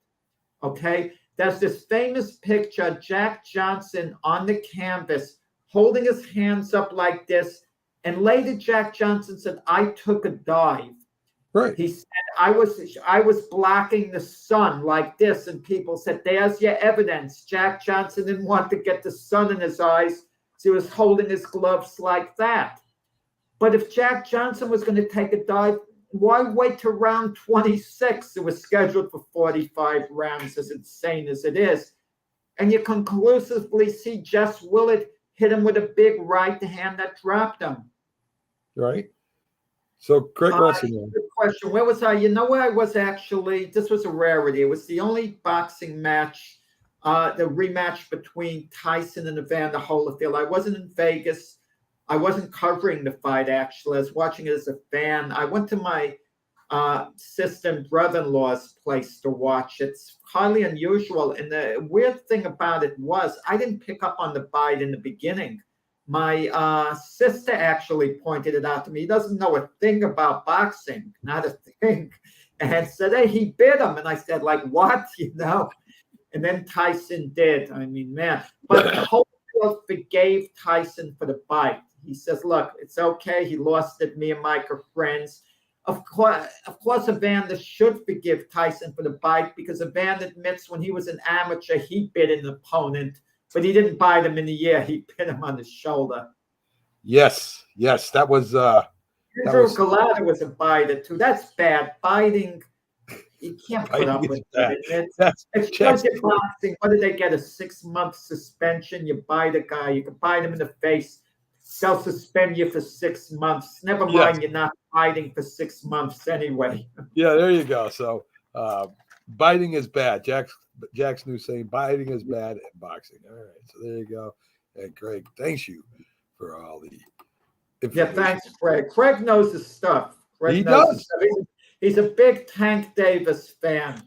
okay, there's this famous picture of Jack Johnson on the canvas holding his hands up like this. And later Jack Johnson said, I took a dive. Right. He said, I was blocking the sun like this. And people said, there's your evidence. Jack Johnson didn't want to get the sun in his eyes, so he was holding his gloves like that. But if Jack Johnson was going to take a dive, why wait to round 26? It was scheduled for 45 rounds, as insane as it is. And you conclusively see Jess Willett hit him with a big right hand that dropped him. Right. So Craig Wilson. Good question. Where was I? You know where I was actually? This was a rarity. It was the only boxing match, the rematch between Tyson and Evander Holyfield. I wasn't in Vegas. I wasn't covering the fight, actually. I was watching it as a fan. I went to my sister and brother-in-law's place to watch. It's highly unusual. And the weird thing about it was I didn't pick up on the bite in the beginning. My sister actually pointed it out to me. He doesn't know a thing about boxing, not a thing. And said, hey, he bit him. And I said, like, what? You know? And then Tyson did. I mean, man. But Holyfield forgave Tyson for the bite. He says, look, it's okay. He lost it. Me and Mike are friends. Of course, Evander should forgive Tyson for the bite because Evander admits when he was an amateur, he bit an opponent, but he didn't bite him in the ear. He bit him on the shoulder. Yes, that was Andrew Galata was a biter too. That's bad. Biting, you can't put up with it. It's just boxing. What did they get? A 6-month suspension? You bite a guy, you can bite him in the face. They'll suspend you for 6 months. Never mind, you're not fighting for 6 months anyway. Yeah, there you go. So biting is bad. Jack's new saying, biting is bad in boxing. All right, so there you go. And Craig, thanks you for all the information. Yeah, thanks, Craig. Craig knows his stuff. He does. He's a big Tank Davis fan.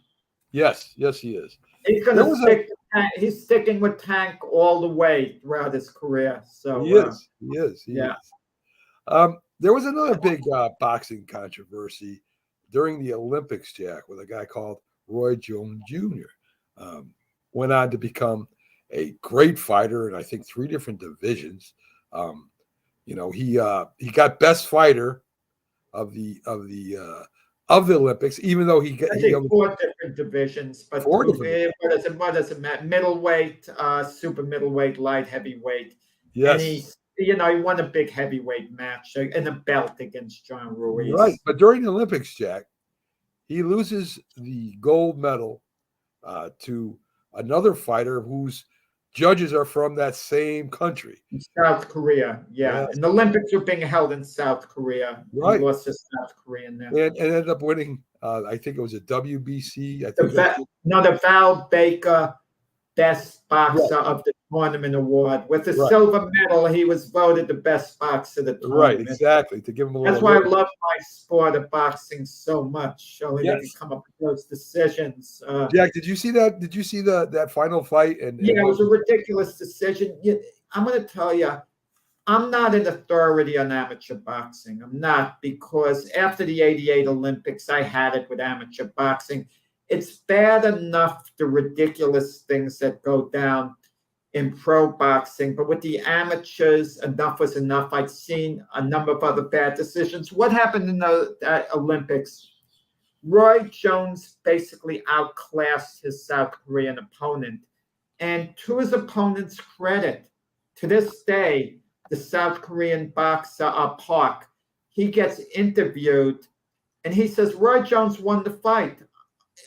Yes, he is. He's going to stick. He's sticking with Tank all the way throughout his career. So he is. Yeah. There was another big boxing controversy during the Olympics, Jack, with a guy called Roy Jones Jr. Went on to become a great fighter in I think 3 different divisions. He got best fighter of the Olympics, even though he 4 different divisions, but 4 what does it matter? Middleweight, super middleweight, light heavyweight. Yes. And he won a big heavyweight match and a belt against John Ruiz. Right, but during the Olympics, Jack, he loses the gold medal to another fighter whose judges are from that same country. South Korea, yeah. Yes. And the Olympics are being held in South Korea. Right. He lost to South Korean there. And ended up winning, I think it was a WBC. The Val Baker Best Boxer of the Tournament Award. With the silver medal, he was voted the best boxer of the tournament. Right, exactly. To give him a little. That's why I love my sport of boxing so much. So they can come up with those decisions. Jack, did you see that? Did you see that final fight? It was a ridiculous decision. I'm going to tell you, I'm not an authority on amateur boxing. I'm not, because after the '88 Olympics, I had it with amateur boxing. It's bad enough, the ridiculous things that go down in pro boxing, but with the amateurs, enough was enough. I'd seen a number of other bad decisions. What happened in the Olympics? Roy Jones basically outclassed his South Korean opponent. And to his opponent's credit, to this day, the South Korean boxer Park, he gets interviewed and he says, Roy Jones won the fight.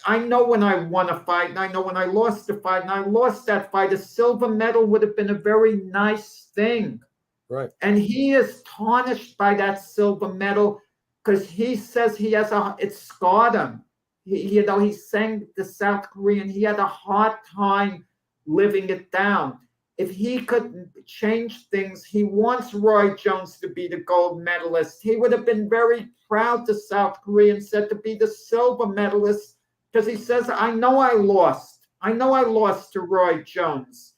I know when I won a fight, and I know when I lost the fight, and I lost that fight. A silver medal would have been a very nice thing. Right. And he is tarnished by that silver medal because he says it scarred him. He's saying the South Korean, he had a hard time living it down. If he could change things, he wants Roy Jones to be the gold medalist. He would have been very proud to South Korea and said to be the silver medalist. Because he says, I know I lost. I know I lost to Roy Jones.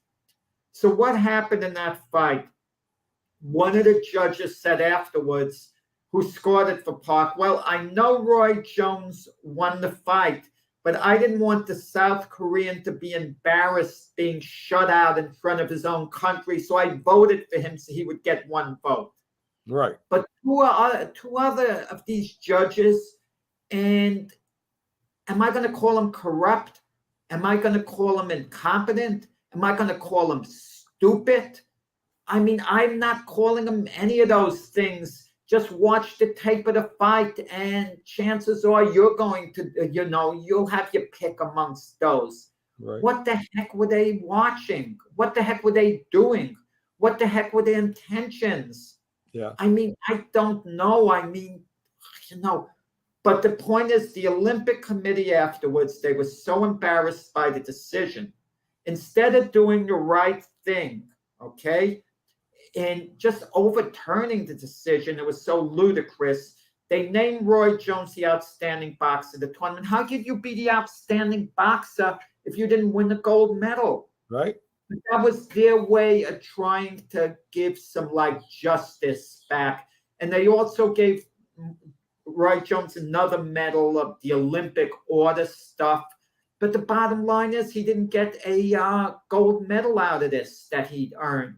So what happened in that fight? One of the judges said afterwards, who scored it for Park, well, I know Roy Jones won the fight, but I didn't want the South Korean to be embarrassed being shut out in front of his own country, so I voted for him so he would get 1 vote. Right. But two other of these judges, and am I going to call him corrupt? Am I going to call him incompetent? Am I going to call him stupid? I mean, I'm not calling him any of those things. Just watch the tape of the fight, and chances are you're going to, you'll have your pick amongst those. Right. What the heck were they watching? What the heck were they doing? What the heck were their intentions? Yeah. I mean, I don't know. But the point is, the Olympic Committee afterwards, they were so embarrassed by the decision. Instead of doing the right thing, okay, and just overturning the decision, it was so ludicrous. They named Roy Jones the outstanding boxer of the tournament. How could you be the outstanding boxer if you didn't win the gold medal? Right. But that was their way of trying to give some justice back. And they also gave Roy Jones another medal of the Olympic order stuff. But the bottom line is he didn't get a gold medal out of this that he'd earned.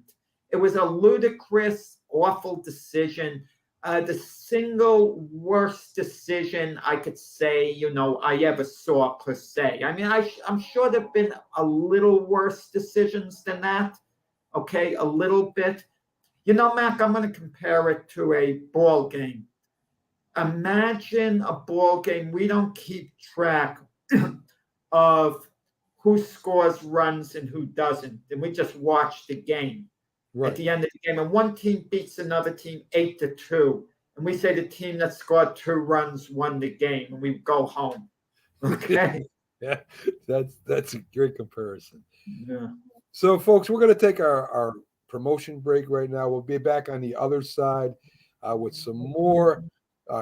It was a ludicrous, awful decision. The single worst decision I could say, I ever saw per se. I mean, I'm sure there have been a little worse decisions than that. Okay, a little bit. Mac, I'm going to compare it to a ball game. Imagine a ball game. We don't keep track of who scores runs and who doesn't. And we just watch the game. Right. At the end of the game. And one team beats another team 8-2. And we say the team that scored 2 runs won the game. And we go home. Okay. Yeah, that's a great comparison. Yeah. So, folks, we're going to take our promotion break right now. We'll be back on the other side with some more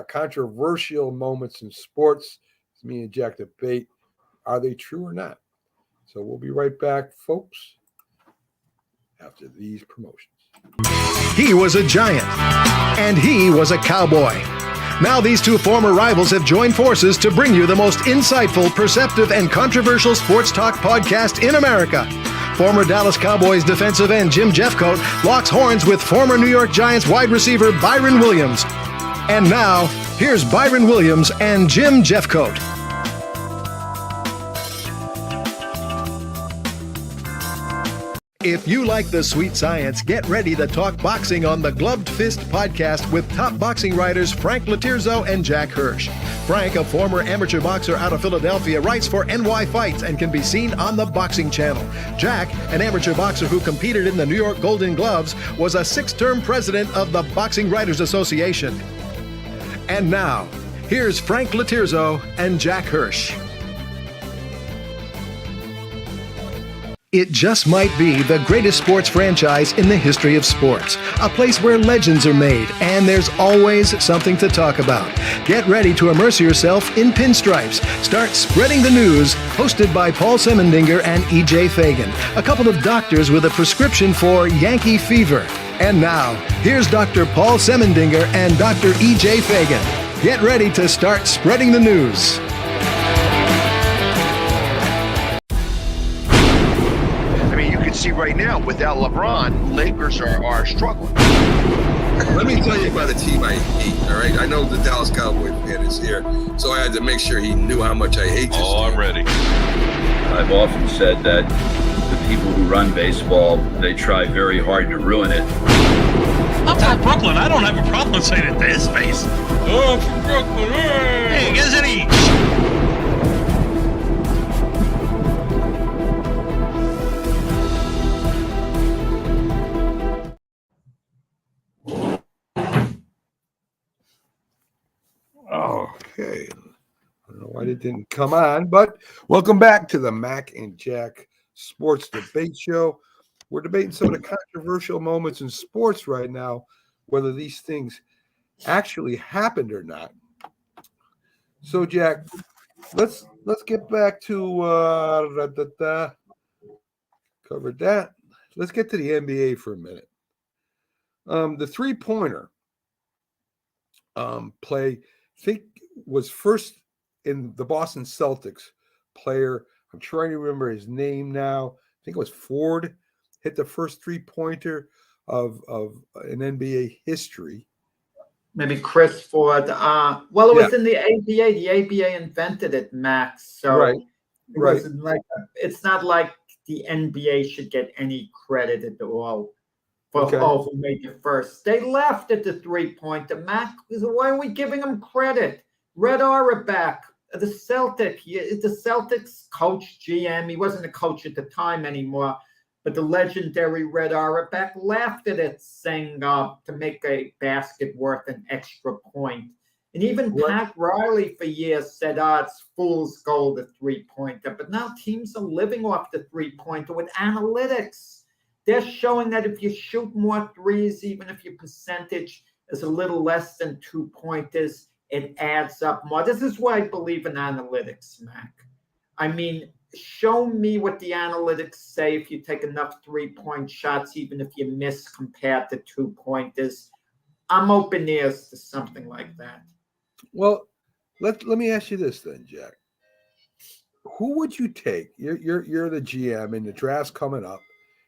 controversial moments in sports. It's me and Jack debate. Are they true or not? So we'll be right back, folks, after these promotions. He was a giant, and he was a cowboy. Now these two former rivals have joined forces to bring you the most insightful, perceptive, and controversial sports talk podcast in America. Former Dallas Cowboys defensive end Jim Jeffcoat locks horns with former New York Giants wide receiver Byron Williams. And now, here's Byron Williams and Jim Jeffcoat. If you like the sweet science, get ready to talk boxing on the Gloved Fist podcast with top boxing writers Frank Latirzo and Jack Hirsch. Frank, a former amateur boxer out of Philadelphia, writes for NY Fights and can be seen on the Boxing Channel. Jack, an amateur boxer who competed in the New York Golden Gloves, was a 6-term president of the Boxing Writers Association. And now, here's Frank Latirzo and Jack Hirsch. It just might be the greatest sports franchise in the history of sports. A place where legends are made, and there's always something to talk about. Get ready to immerse yourself in pinstripes. Start spreading the news, hosted by Paul Semendinger and E.J. Fagan, a couple of doctors with a prescription for Yankee fever. And now, here's Dr. Paul Semendinger and Dr. E.J. Fagan. Get ready to start spreading the news. See right now, without LeBron, Lakers are struggling. Let me tell you about a team I hate, all right? I know the Dallas Cowboy fan is here, so I had to make sure he knew how much I hate this team. I'm ready. I've often said that the people who run baseball, they try very hard to ruin it. I'm from Brooklyn. I don't have a problem saying it to his face. Oh, I'm from Brooklyn. Hey, get any... Okay. I don't know why it didn't come on, but welcome back to the Mac and Jack Sports Debate Show. We're debating some of the controversial moments in sports right now, whether these things actually happened or not. So, Jack, let's get back to covered that. Let's get to the NBA for a minute. The three-pointer play, I think, was first in the Boston Celtics player. I'm trying to remember his name now. I think it was Ford, hit the first three-pointer of an NBA history. Maybe Chris Ford. It was in the ABA. The ABA invented it, Max. So right. It's not like the NBA should get any credit at all for who made it first. They left at the three-pointer. Max, why are we giving them credit? Red Auerbach, the Celtics coach, GM. He wasn't a coach at the time anymore, but the legendary Red Auerbach laughed at it, saying to make a basket worth an extra point. And even Pat Riley for years said, it's fool's gold, the three-pointer. But now teams are living off the three-pointer with analytics. They're showing that if you shoot more threes, even if your percentage is a little less than 2-pointers, it adds up more. This is why I believe in analytics, Mac. I mean, show me what the analytics say if you take enough three-point shots, even if you miss compared to 2-pointers. I'm open ears to something like that. Well, let me ask you this then, Jack. who would you take? You're the GM, and the draft's coming up,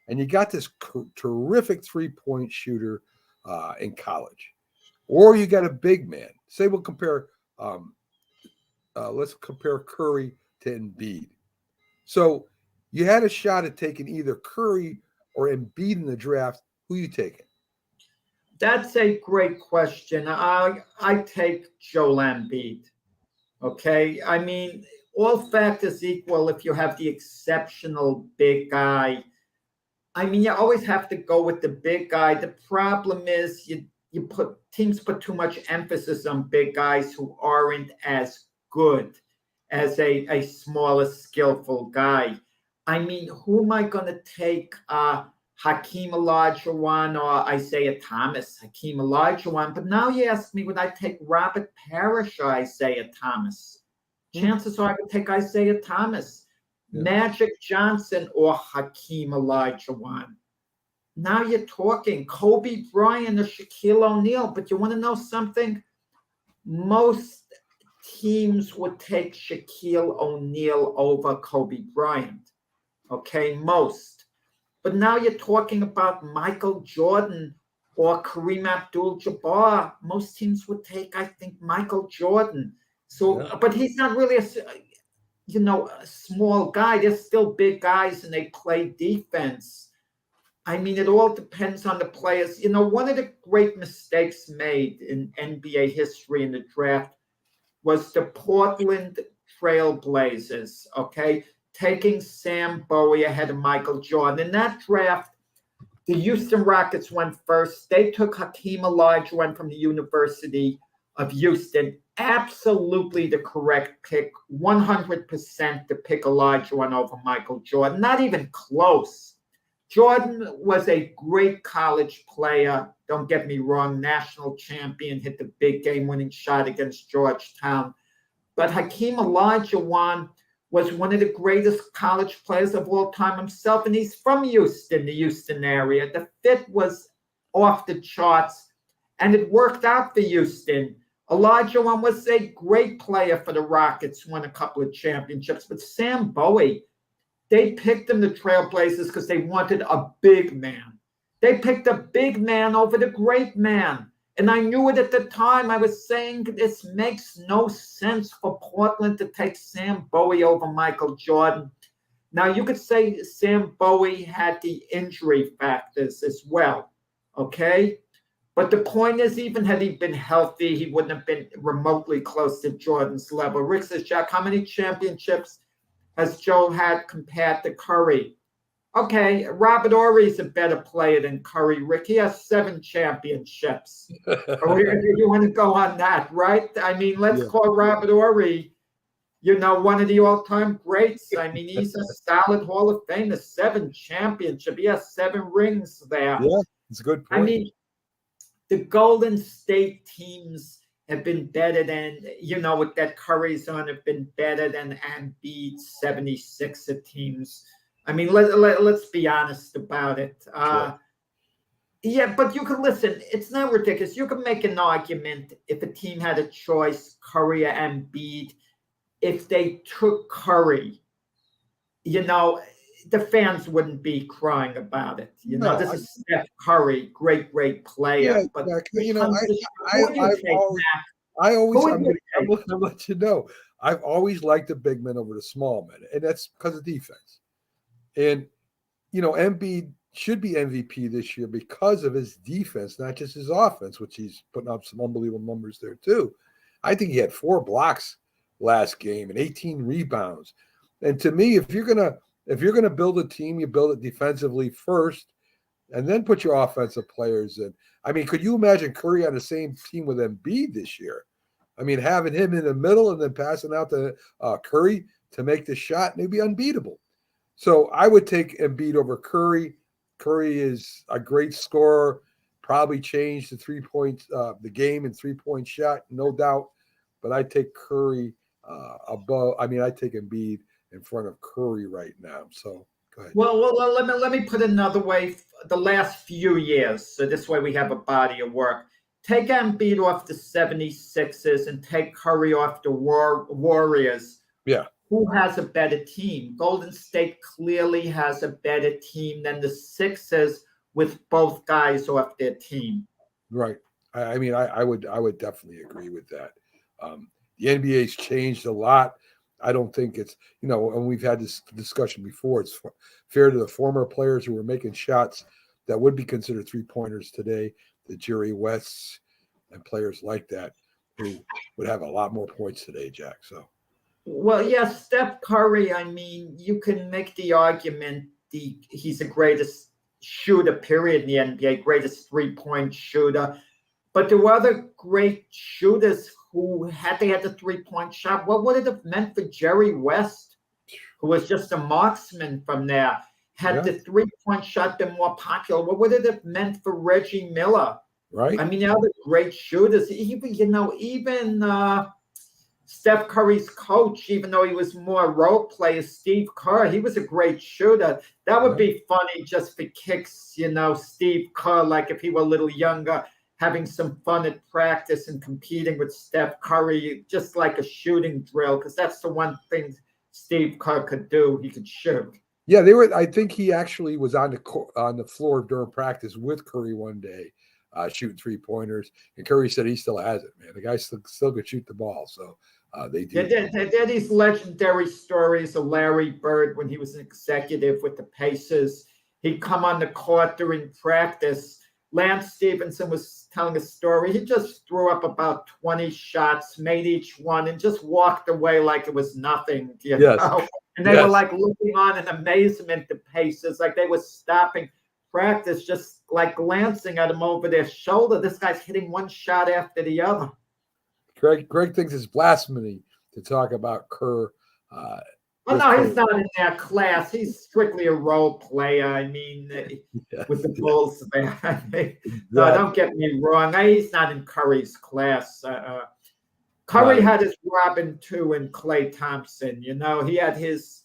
and you got this terrific 3-point shooter in college, or you got a big man. Say we'll compare. Let's compare Curry to Embiid. So you had a shot at taking either Curry or Embiid in the draft. Who you taking? That's a great question. I take Joel Embiid. Okay. I mean, all factors equal, if you have the exceptional big guy, I mean, you always have to go with the big guy. The problem is teams put too much emphasis on big guys who aren't as good as a smaller, skillful guy. I mean, who am I going to take? Hakeem Olajuwon or Isaiah Thomas? Hakeem Olajuwon. But now you ask me, would I take Robert Parrish or Isaiah Thomas? Chances are I would take Isaiah Thomas, Magic Johnson, or Hakeem Olajuwon. Now you're talking Kobe Bryant or Shaquille O'Neal. But you want to know something? Most teams would take Shaquille O'Neal over Kobe Bryant. Okay, most. But now you're talking about Michael Jordan or Kareem Abdul-Jabbar. Most teams would take, I think, Michael Jordan. So, but he's not really a small guy. They're still big guys and they play defense. I mean, it all depends on the players. You know, one of the great mistakes made in NBA history in the draft was the Portland Trail Blazers, okay, taking Sam Bowie ahead of Michael Jordan. In that draft, the Houston Rockets went first. They took Hakeem Olajuwon from the University of Houston. Absolutely the correct pick, 100% to pick Olajuwon over Michael Jordan. Not even close. Jordan was a great college player. Don't get me wrong, national champion, hit the big game-winning shot against Georgetown. But Hakeem Olajuwon was one of the greatest college players of all time himself, and he's from Houston, the Houston area. The fit was off the charts, and it worked out for Houston. Olajuwon was a great player for the Rockets, won a couple of championships, but Sam Bowie, they picked him, the Trailblazers, because they wanted a big man. They picked a big man over the great man. And I knew it at the time. I was saying this makes no sense for Portland to take Sam Bowie over Michael Jordan. Now, you could say Sam Bowie had the injury factors as well, okay? But the point is, even had he been healthy, he wouldn't have been remotely close to Jordan's level. Rick says, Jack, how many championships has Joel had compared to Curry? Okay, Robert Horry's a better player than Curry, Rick. He has 7 championships. You want to go on that, right? I mean, let's call Robert Horry, one of the all-time greats. I mean, he's a solid Hall of Famer, 7 championships. He has 7 rings there. Yeah, it's a good point. I mean, the Golden State teams have been better than, with that Curry's on, have been better than Embiid's 76er teams. I mean, let's be honest about it. Sure. Yeah, but you can listen. It's not ridiculous. You can make an argument if a team had a choice, Curry or Embiid. If they took Curry, the fans wouldn't be crying about it. This is Steph Curry, great player. Yeah, but I'm going to let you know. I've always liked the big men over the small men, and that's because of defense. And, Embiid should be MVP this year because of his defense, not just his offense, which he's putting up some unbelievable numbers there too. I think he had 4 blocks last game and 18 rebounds. And to me, if you're gonna build a team, you build it defensively first, and then put your offensive players in. I mean, could you imagine Curry on the same team with Embiid this year? I mean, having him in the middle and then passing out to Curry to make the shot, and he'd be unbeatable. So I would take Embiid over Curry. Curry is a great scorer, probably changed the 3-point, the game and 3-point shot, no doubt. But I take Curry I take Embiid in front of Curry right now. So go ahead. Well, let me put it another way. The last few years, so this way we have a body of work. Take Embiid off the 76ers and take Curry off the Warriors. Yeah. who has a better team. Golden State clearly has a better team than the Sixers with both guys off their team. Right. I mean, I would definitely agree with that. The NBA's changed a lot. I don't think it's, and we've had this discussion before. It's fair to the former players who were making shots that would be considered 3-pointers today, the Jerry Wests and players like that, who would have a lot more points today, Jack. So, well, yeah, Steph Curry, I mean, you can make the argument he's the greatest shooter, period, in the NBA, greatest 3-point shooter. But there were other great shooters who, had they had the 3-point shot, what would it have meant for Jerry West, who was just a marksman from there? Had the 3-point shot been more popular, what would it have meant for Reggie Miller? Right. I mean, the other great shooters, even Steph Curry's coach, even though he was more a role player, Steve Kerr, he was a great shooter. That would be funny just for kicks, Steve Kerr, like if he were a little younger, having some fun at practice and competing with Steph Curry, just like a shooting drill, because that's the one thing Steve Kerr could do. He could shoot. Yeah, I think he actually was on the floor during practice with Curry one day, shooting 3-pointers, and Curry said he still has it, man. The guy still could shoot the ball. So they do. There are these legendary stories of Larry Bird when he was an executive with the Pacers. He'd come on the court during practice. Lance Stevenson was telling a story. He just threw up about 20 shots, made each one, and just walked away like it was nothing. You know? And they were like looking on in amazement, the Pacers, like they were stopping practice, just like glancing at him over their shoulder. This guy's hitting one shot after the other. Greg thinks it's blasphemy to talk about Kerr. Well, no, he's not in that class. He's strictly a role player. I mean, with the Bulls. No, don't get me wrong. He's not in Curry's class. Curry had his Robin too and Klay Thompson. He had his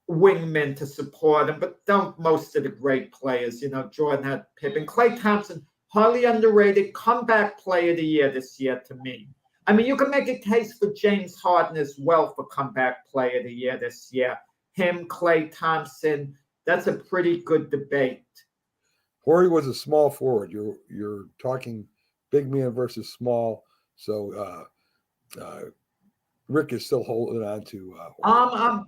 wingmen to support him, but don't most of the great players. Jordan had Pippen. Klay Thompson, highly underrated, comeback player of the year this year to me. I mean, you can make a case for James Harden as well for comeback player of the year this year. Him, Klay Thompson, that's a pretty good debate. Horry was a small forward. You're talking big man versus small. So Rick is still holding on to.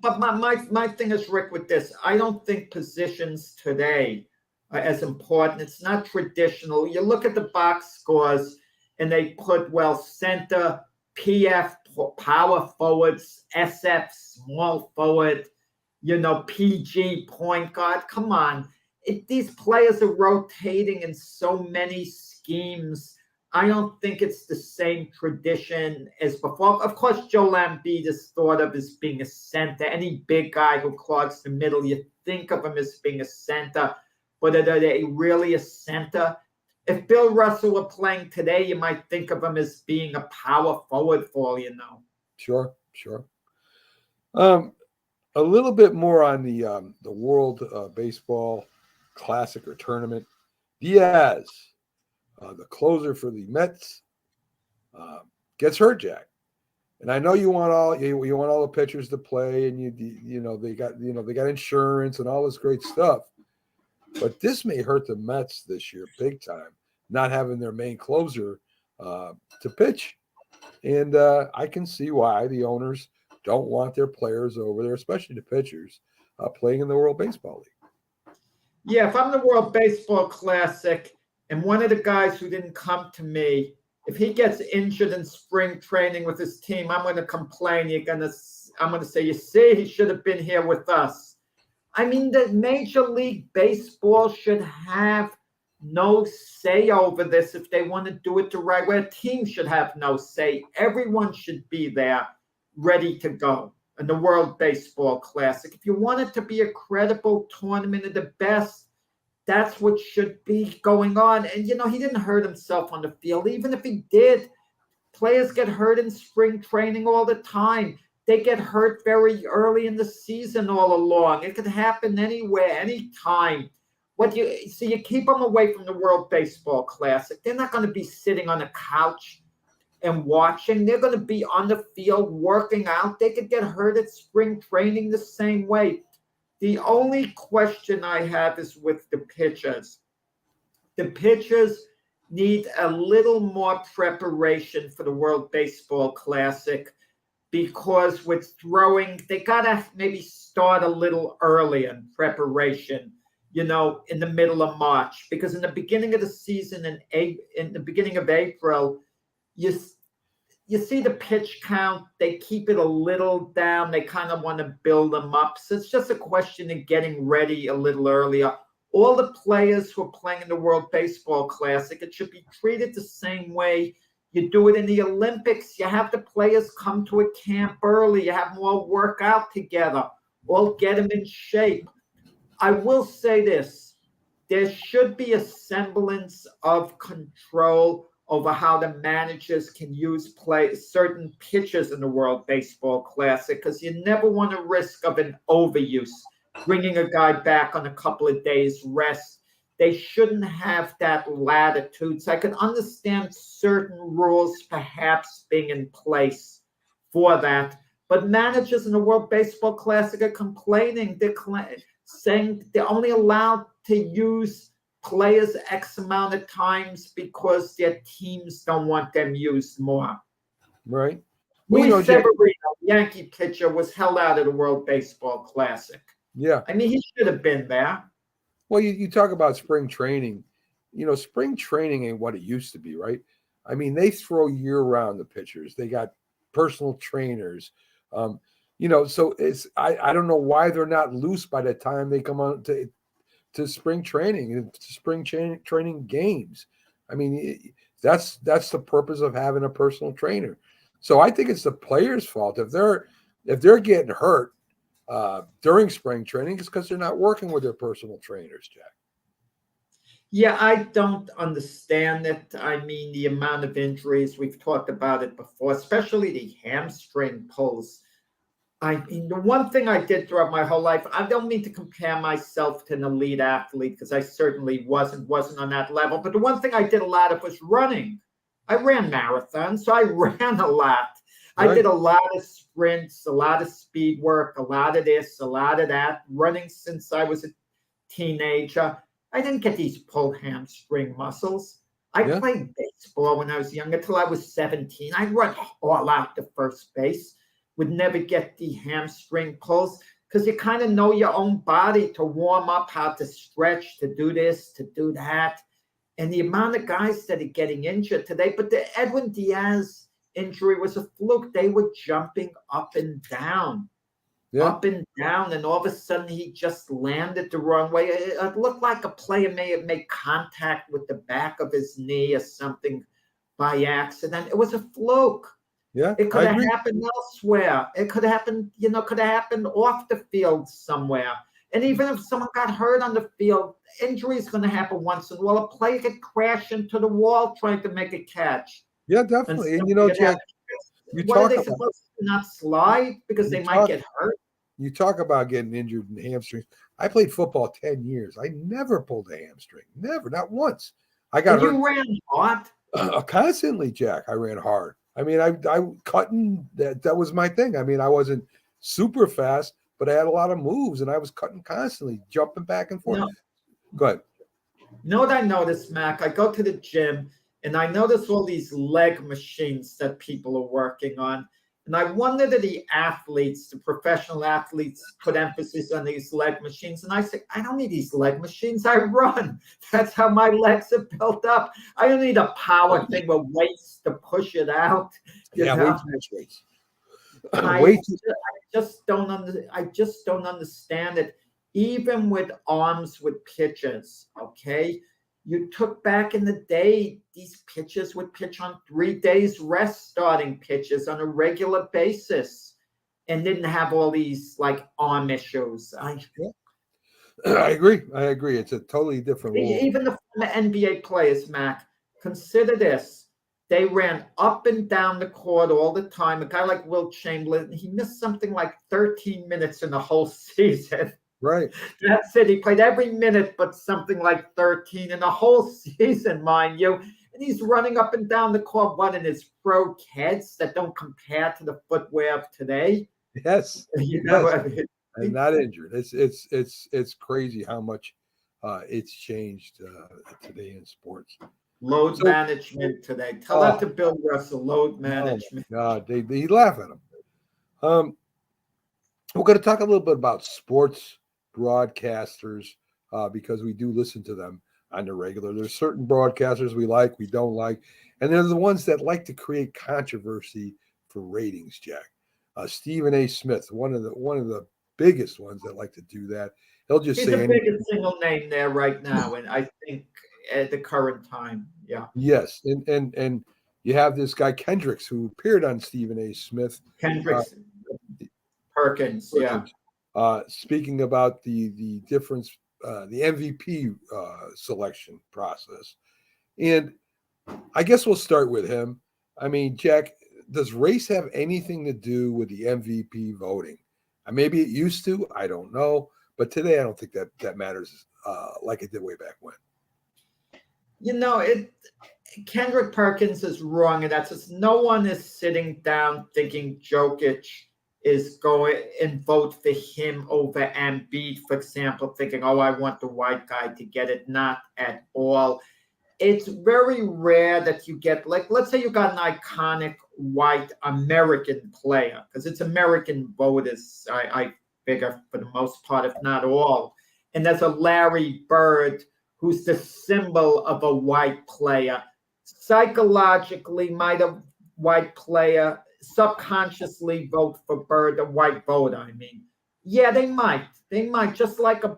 But my thing is, Rick, with this, I don't think positions today are as important. It's not traditional. You look at the box scores, and they put, center, PF, power forwards, SF, small forward, PG, point guard. Come on. These players are rotating in so many schemes. I don't think it's the same tradition as before. Of course, Joel Embiid is thought of as being a center. Any big guy who clogs the middle, you think of him as being a center. But are they really a center? If Bill Russell were playing today, you might think of him as being a power forward for all you know. Sure. A little bit more on the World Baseball Classic or tournament. Diaz, the closer for the Mets, gets hurt, Jack. And I know you want all the pitchers to play, and they got insurance and all this great stuff. But this may hurt the Mets this year big time, not having their main closer to pitch. And I can see why the owners don't want their players over there, especially the pitchers, playing in the World Baseball League. Yeah, if I'm the World Baseball Classic and one of the guys who didn't come to me, if he gets injured in spring training with his team, I'm going to complain. I'm going to say, you see, he should have been here with us. I mean, the Major League Baseball should have no say over this if they want to do it the right way. A team should have no say. Everyone should be there ready to go in the World Baseball Classic. If you want it to be a credible tournament of the best, that's what should be going on. And, he didn't hurt himself on the field. Even if he did, players get hurt in spring training all the time. They get hurt very early in the season all along. It could happen anywhere, anytime. You keep them away from the World Baseball Classic. They're not going to be sitting on a couch and watching. They're going to be on the field working out. They could get hurt at spring training the same way. The only question I have is with the pitchers. The pitchers need a little more preparation for the World Baseball Classic, because with throwing, they got to maybe start a little earlier in preparation, in the middle of March, because in the beginning of the season, in the beginning of April, you see the pitch count, they keep it a little down. They kind of want to build them up. So it's just a question of getting ready a little earlier. All the players who are playing in the World Baseball Classic, it should be treated the same way you do it in the Olympics. You have the players come to a camp early. You have them all work out together, all get them in shape. I will say this. There should be a semblance of control over how the managers can use certain pitchers in the World Baseball Classic, because you never want to risk of an overuse, bringing a guy back on a couple of days rest. They shouldn't have that latitude. So I can understand certain rules perhaps being in place for that. But managers in the World Baseball Classic are complaining. They're saying they're only allowed to use players X amount of times because their teams don't want them used more. Right. Luis Severino, Yankee pitcher, was held out of the World Baseball Classic. Yeah. I mean, he should have been there. Well, you talk about spring training. Spring training ain't what it used to be, right? I mean, they throw year-round the pitchers. They got personal trainers. So it's I don't know why they're not loose by the time they come on to spring training, to spring training games. I mean, that's the purpose of having a personal trainer. So I think it's the players' fault if they're getting hurt during spring training. It's because they're not working with their personal trainers, Jack. Yeah, I don't understand it. I mean, the amount of injuries, we've talked about it before, especially the hamstring pulls. I mean, the one thing I did throughout my whole life, I don't mean to compare myself to an elite athlete, because I certainly wasn't on that level. But the one thing I did a lot of was running. I ran marathons, so I ran a lot. Right. I did a lot of sprints, a lot of speed work, a lot of this, a lot of that, running since I was a teenager. I didn't get these pulled hamstring muscles. I played baseball when I was young until I was 17. I'd run all out to first base. Would never get the hamstring pulls, because you kind of know your own body to warm up, how to stretch, to do this, to do that. And the amount of guys that are getting injured today, but the Edwin Diaz injury was a fluke. They were jumping up and down, up and down, and all of a sudden he just landed the wrong way. It looked like a player may have made contact with the back of his knee or something by accident. It was a fluke. Yeah, it could have happened elsewhere. It could have happened, could have happened off the field somewhere. And even if someone got hurt on the field, injury is going to happen once in a while. A player could crash into the wall trying to make a catch. Yeah, definitely. And Jack, what are they supposed to not slide because they might get hurt? You talk about getting injured in the hamstrings. I played football 10 years. I never pulled a hamstring. Never, not once. I got hurt. You ran hard? Constantly, Jack. I ran hard. I mean, I cutting, that was my thing. I mean, I wasn't super fast, but I had a lot of moves, and I was cutting constantly, jumping back and forth. Go ahead. You know what I noticed, Mac? I go to the gym, and I notice all these leg machines that people are working on. And I wonder that the athletes, the professional athletes, put emphasis on these leg machines. And I say, I don't need these leg machines. I run. That's how my legs are built up. I don't need a power thing with weights to push it out. Yeah, way too much weights. I just don't understand it. Even with arms with pitchers, okay? You took back in the day, these pitchers would pitch on 3 days rest, starting pitches on a regular basis, and didn't have all these like arm issues. I agree. It's a totally different world. Even the NBA players, Mac, consider this. They ran up and down the court all the time. A guy like Wilt Chamberlain, he missed something like 13 minutes in the whole season. Right. That's it. He played every minute but something like 13 in the whole season, mind you. and he's running up and down the court, in his pro Keds that don't compare to the footwear of today. Yes, You know, yes. And not injured. It's crazy how much it's changed today in sports. Load management today. Tell that to Bill Russell. Load management. God, they laugh at him. We're going to talk a little bit about sports broadcasters because we do listen to them on the regular. There's certain broadcasters we like, we don't like, and they're the ones that like to create controversy for ratings. Jack, Stephen A. Smith, one of the biggest ones that like to do that. He'll just He's say the anything. biggest single name there right now, and I think at the current time, yeah. Yes, and you have this guy Kendricks who appeared on Stephen A. Smith. Kendricks, Perkins, yeah. Speaking about the difference, the MVP selection process, and I guess we'll start with him. I mean, Jack, does race have anything to do with the MVP voting? Maybe it used to. I don't know, but today I don't think that matters like it did way back when. You know, Kendrick Perkins is wrong, and that's just no one is sitting down thinking Jokic is going and vote for him over Embiid, for example, thinking, oh, I want the white guy to get it. Not at all. It's very rare that you get, like, let's say you got an iconic white American player, because it's American voters, I figure, for the most part, if not all. And there's a Larry Bird, who's the symbol of a white player. Psychologically, might a white player subconsciously vote for Bird, a white voter, I mean. Yeah, they might. They might, just like a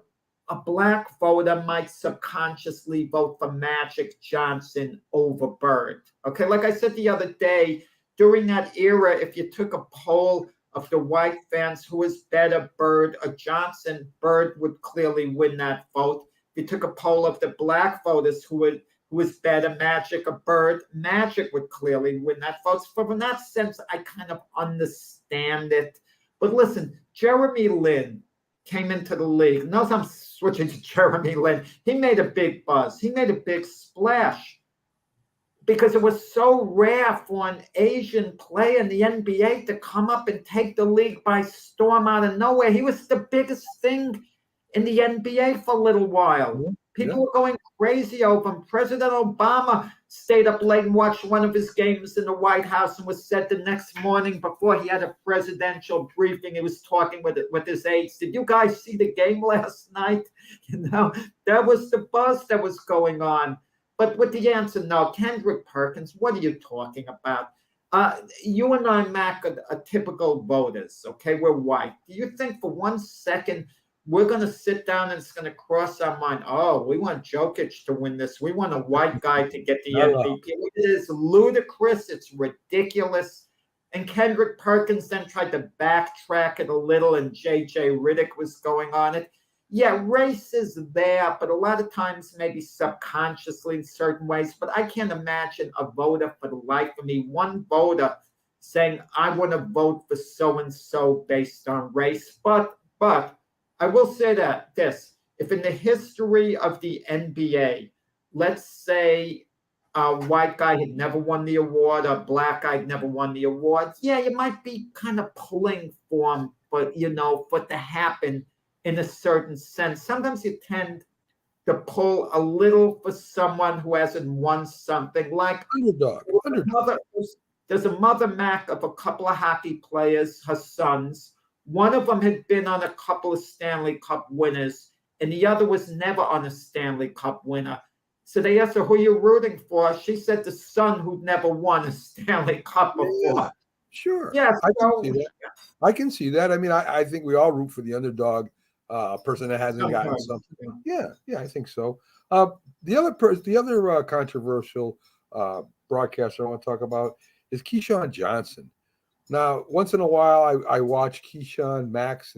black voter might subconsciously vote for Magic Johnson over Bird. Okay, like I said the other day, during that era, if you took a poll of the white fans who is better, Bird or Johnson, Bird would clearly win that vote. If you took a poll of the black voters who is better, Magic or Bird, Magic would clearly win that vote. So in that sense, I kind of understand it. But listen, Jeremy Lin came into the league. Notice I'm switching to Jeremy Lin. He made a big buzz. He made a big splash because it was so rare for an Asian player in the NBA to come up and take the league by storm out of nowhere. He was the biggest thing in the NBA for a little while. People were going crazy over him. President Obama stayed up late and watched one of his games in the White House and was said the next morning before he had a presidential briefing, he was talking with his aides. Did you guys see the game last night? You know, that was the buzz that was going on. But with the answer, no. Kendrick Perkins, what are you talking about? You and I, Mac, are typical voters, okay? We're white. Do you think for 1 second we're going to sit down and it's going to cross our mind, oh, we want Jokic to win this. We want a white guy to get the MVP. It is ludicrous. It's ridiculous. And Kendrick Perkins then tried to backtrack it a little, and J.J. Riddick was going on it. Yeah, race is there, but a lot of times maybe subconsciously in certain ways. But I can't imagine a voter for the life of me, one voter saying, I want to vote for so-and-so based on race. But I will say that if in the history of the NBA, let's say a white guy had never won the award, a black guy had never won the award, yeah, you might be kind of pulling for him, but, you know, for it to happen in a certain sense. Sometimes you tend to pull a little for someone who hasn't won something, like Underdog. There's a mother, Mac, of a couple of hockey players, her sons. One of them had been on a couple of Stanley Cup winners, and the other was never on a Stanley Cup winner. So they asked her, who are you rooting for? She said the son who'd never won a Stanley Cup before. Yeah, sure. Yeah, I can see that. I mean, I think we all root for the underdog, person that hasn't gotten something. Yeah, I think so. The other controversial broadcaster I want to talk about is Keyshawn Johnson. Now, once in a while, I watch Keyshawn, Max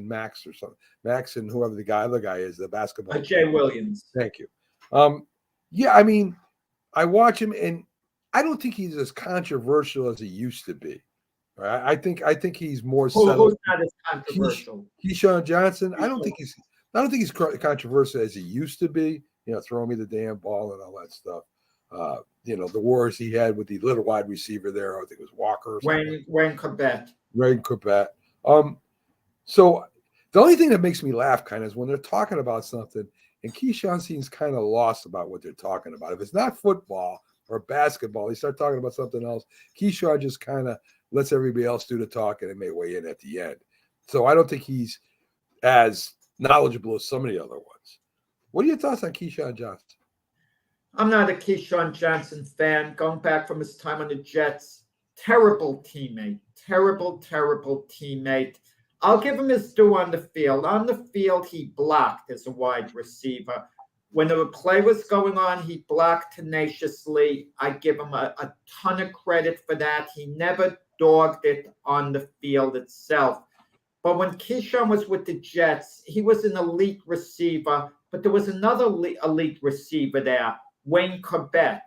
or something. Max and whoever the other guy is, the basketball. Jay Williams. Thank you. Yeah, I mean, I watch him, and I don't think he's as controversial as he used to be. Right? I think he's more settled. Who's not as controversial? Keyshawn Johnson. I don't think he's controversial as he used to be. You know, throwing me the damn ball and all that stuff. the wars he had with the little wide receiver there. I think it was Walker or something. Wayne Corbett. Ray Corbett. So the only thing that makes me laugh kind of is when they're talking about something and Keyshawn seems kind of lost about what they're talking about. If it's not football or basketball, they start talking about something else. Keyshawn just kind of lets everybody else do the talking and may weigh in at the end. So I don't think he's as knowledgeable as some of the other ones. What are your thoughts on Keyshawn Johnson? I'm not a Keyshawn Johnson fan. Going back from his time on the Jets, terrible teammate. Terrible teammate. I'll give him his due on the field. On the field, he blocked as a wide receiver. When the play was going on, he blocked tenaciously. I give him a ton of credit for that. He never dogged it on the field itself. But when Keyshawn was with the Jets, he was an elite receiver, but there was another elite receiver there, Wayne Corbett,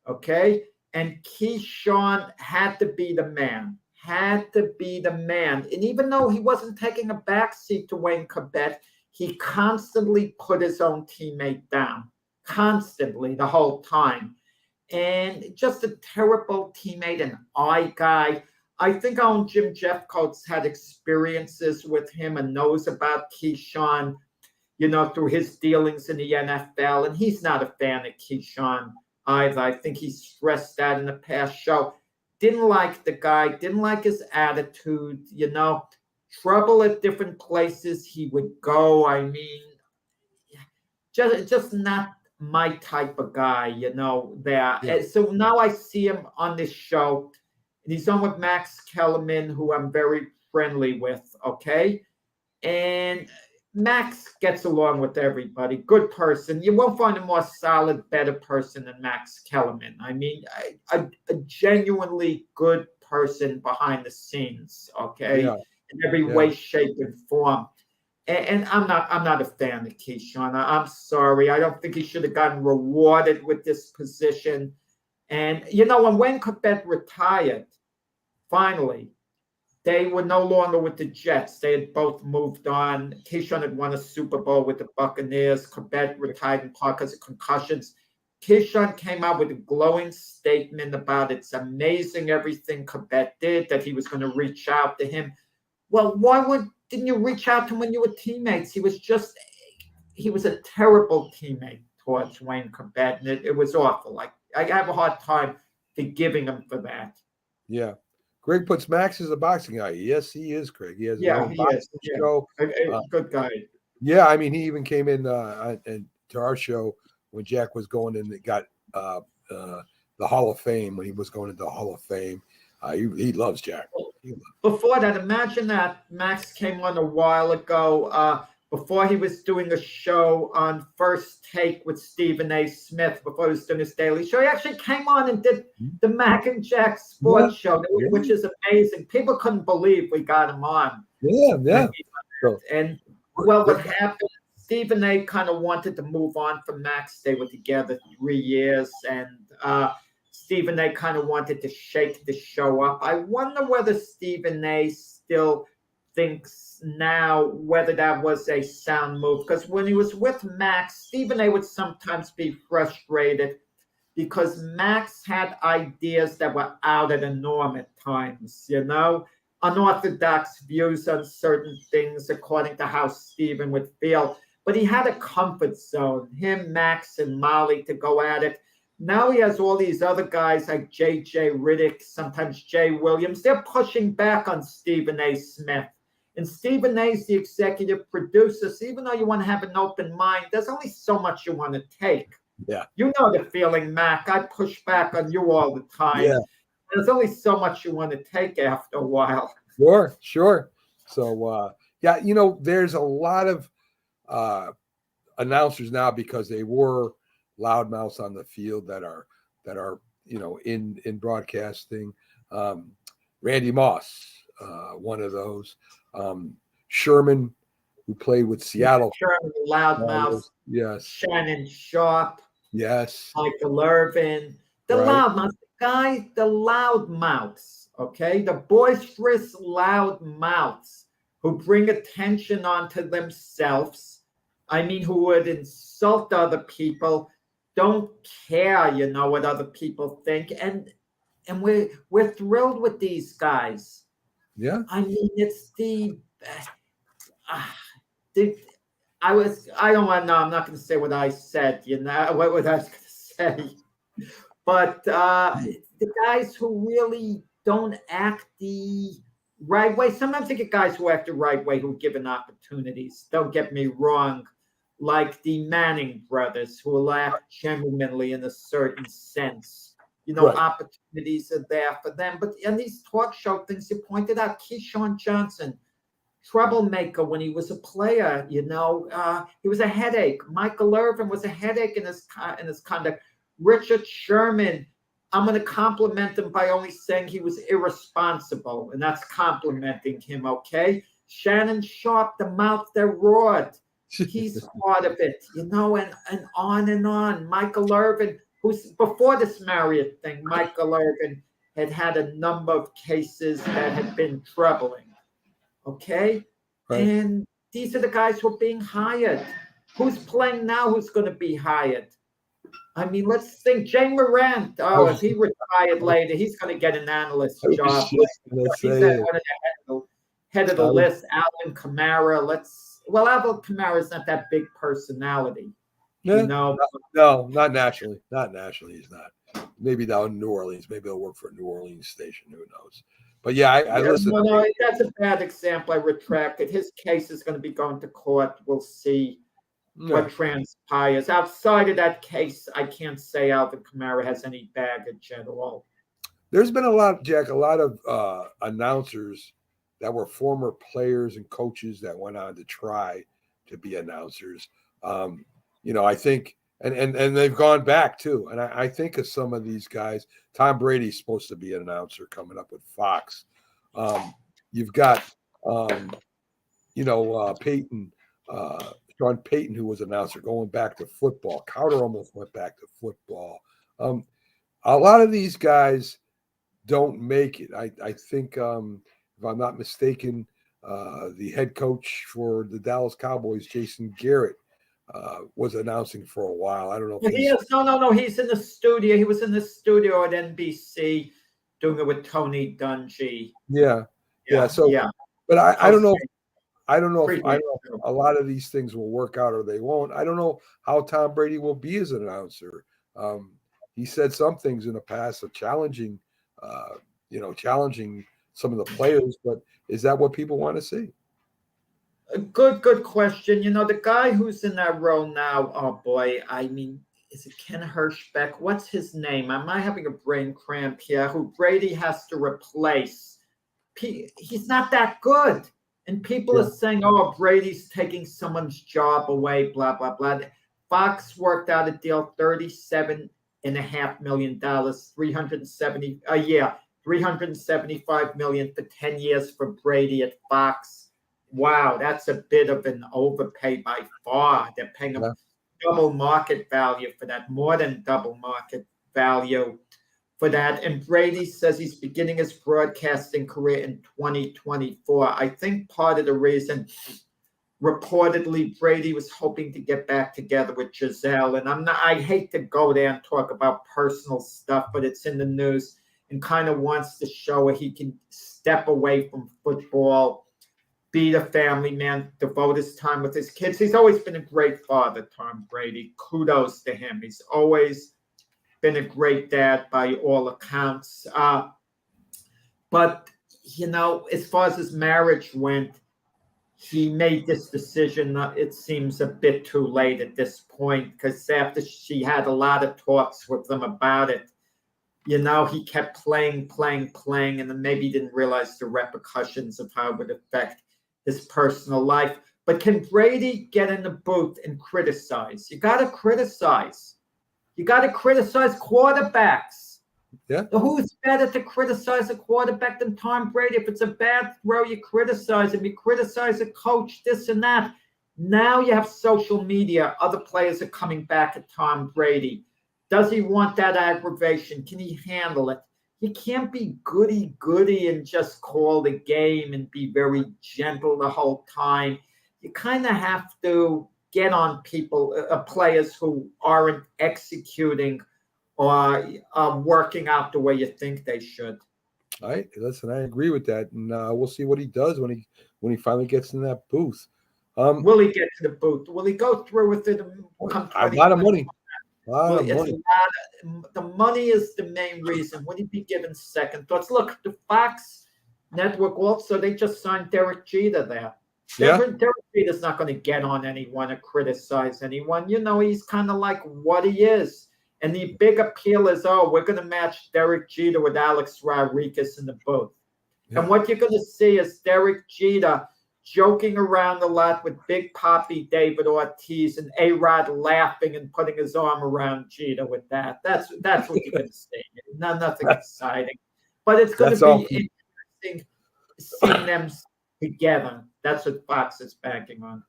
okay? And Keyshawn had to be the man. And even though he wasn't taking a backseat to Wayne Corbett, he constantly put his own teammate down, constantly, the whole time. And just a terrible teammate, an eye guy. I think our own Jim Jeffcoat's had experiences with him and knows about Keyshawn, through his dealings in the NFL. And he's not a fan of Keyshawn either. I think he stressed that in the past show. Didn't like the guy, didn't like his attitude, trouble at different places he would go. I mean, just not my type of guy, there. Yeah. So now I see him on this show, and he's on with Max Kellerman, who I'm very friendly with, okay? And Max gets along with everybody. Good person. You won't find a more solid, better person than Max Kellerman. I mean, a genuinely good person behind the scenes, okay? Yeah. In every way, shape, and form. And I'm not a fan of Keyshawn. I'm sorry. I don't think he should have gotten rewarded with this position. And, when Wayne Corbett retired, finally, they were no longer with the Jets. They had both moved on. Keyshawn had won a Super Bowl with the Buccaneers. Corbett retired in part because of concussions. Keyshawn came out with a glowing statement about it's amazing everything Corbett did, that he was going to reach out to him. Well, didn't you reach out to him when you were teammates? He was a terrible teammate towards Wayne Corbett, and it was awful. I have a hard time forgiving him for that. Yeah. Greg puts Max as a boxing guy. Yes, he is, Greg. He has his own boxing show. Good guy. Yeah, I mean, he even came in to our show when Jack was going in and got the Hall of Fame, when he was going into the Hall of Fame. He loves Jack. Before that, imagine that Max came on a while ago, before he was doing a show on First Take with Stephen A. Smith, before he was doing his daily show. He actually came on and did the Mac and Jack Sports Show, which is amazing. People couldn't believe we got him on. Yeah. And, what happened, Stephen A. kind of wanted to move on from Max. They were together 3 years, and Stephen A. kind of wanted to shake the show up. I wonder whether Stephen A. still thinks now whether that was a sound move. Because when he was with Max, Stephen A. would sometimes be frustrated because Max had ideas that were out of the norm at times, unorthodox views on certain things according to how Stephen would feel. But he had a comfort zone, him, Max, and Molly, to go at it. Now he has all these other guys like J.J. Riddick, sometimes Jay Williams. They're pushing back on Stephen A. Smith. And Stephen A's the executive producer. So even though you want to have an open mind, there's only so much you want to take. Yeah. You know the feeling, Mac. I push back on you all the time. Yeah. There's only so much you want to take after a while. Sure. So, there's a lot of announcers now because they were loudmouths on the field that are in broadcasting. Randy Moss, one of those. Sherman, who played with Seattle. Sherman, loudmouth. Yes. Shannon Sharp. Yes. Michael Irvin. The loudmouths, guys, the loudmouths, okay? The boisterous loudmouths who bring attention onto themselves. I mean, who would insult other people. don't care, what other people think, and we're thrilled with these guys. Yeah. I mean, it's I don't want to know. I'm not going to say what I said. What I was going to say, but the guys who really don't act the right way. Sometimes you get guys who act the right way who are given opportunities. Don't get me wrong, like the Manning brothers who will act gentlemanly in a certain sense. Right. Opportunities are there for them. But in these talk show things, you pointed out Keyshawn Johnson, troublemaker when he was a player. He was a headache. Michael Irvin was a headache in his conduct. Richard Sherman, I'm going to compliment him by only saying he was irresponsible, and that's complimenting him, okay? Shannon Sharp, the mouth that roared. He's part of it, and on and on. Michael Irvin, who's before this Marriott thing, Michael Irvin had a number of cases that had been troubling, okay? Right. And these are the guys who are being hired. Who's playing now? Who's going to be hired? I mean, let's think. Jay Morant. Oh, if he retired later, he's going to get an analyst job. He's at head of the list. Alvin Kamara. Alvin Kamara's not that big personality. Yeah. No, not nationally. Not nationally, he's not. Maybe down in New Orleans. Maybe he'll work for a New Orleans station. Who knows? But yeah, I listen. No, that's a bad example. I retract it. His case is going to be going to court. We'll see what transpires. Outside of that case, I can't say Alvin Kamara has any baggage at all. There's been a lot of announcers that were former players and coaches that went on to try to be announcers. I think, and they've gone back too. And I think of some of these guys. Tom Brady's supposed to be an announcer coming up with Fox. You've got, Peyton, Sean Payton, who was an announcer, going back to football. Crowder almost went back to football. A lot of these guys don't make it. I think, if I'm not mistaken, the head coach for the Dallas Cowboys, Jason Garrett, was announcing for a while. I don't know. No. He's in the studio. He was in the studio at NBC doing it with Tony Dungy. Yeah. But I don't know. I don't know if a lot of these things will work out or they won't. I don't know how Tom Brady will be as an announcer. He said some things in the past of challenging some of the players, but is that what people want to see? A good question. The guy who's in that role now, oh boy, I mean, is it Ken Hirschbeck? What's his name? Am I having a brain cramp here? Who Brady has to replace. He's not that good. And people are saying, oh, Brady's taking someone's job away, blah, blah, blah. Fox worked out a deal, $37.5 million, $375 million for 10 years for Brady at Fox. Wow, that's a bit of an overpay by far. They're paying him double market value for that, more than double market value for that. And Brady says he's beginning his broadcasting career in 2024. I think part of the reason, reportedly, Brady was hoping to get back together with Giselle. And I hate to go there and talk about personal stuff, but it's in the news, and kind of wants to show where he can step away from football, be the family man, devote his time with his kids. He's always been a great father, Tom Brady. Kudos to him. He's always been a great dad by all accounts. But, as far as his marriage went, he made this decision. It seems a bit too late at this point, because after she had a lot of talks with them about it, he kept playing, and then maybe didn't realize the repercussions of how it would affect his personal life. But can Brady get in the booth and criticize? You got to criticize. You got to criticize quarterbacks. Yeah. Who's better to criticize a quarterback than Tom Brady? If it's a bad throw, you criticize him. You criticize a coach, this and that. Now you have social media. Other players are coming back at Tom Brady. Does he want that aggravation? Can he handle it? He can't be goody and just call the game and be very gentle the whole time. You kind of have to get on people, players who aren't executing or working out the way you think they should. All right, listen, I agree with that, and we'll see what he does when he finally gets in that booth. Will he get to the booth? Will he go through with it? A lot of money. The money is the main reason. Would he be given second thoughts? Look, the Fox Network also, they just signed Derek Jeter there. Yeah. Derek Jeter's not going to get on anyone or criticize anyone. You know, he's kind of like what he is. And the big appeal is, we're going to match Derek Jeter with Alex Rodriguez in the booth. Yeah. And what you're going to see is Derek Jeter joking around a lot with Big Papi David Ortiz and A-Rod laughing and putting his arm around Jeter with that. That's what you're going to see. Nothing exciting. But it's going to be interesting seeing them together. That's what Fox is banking on.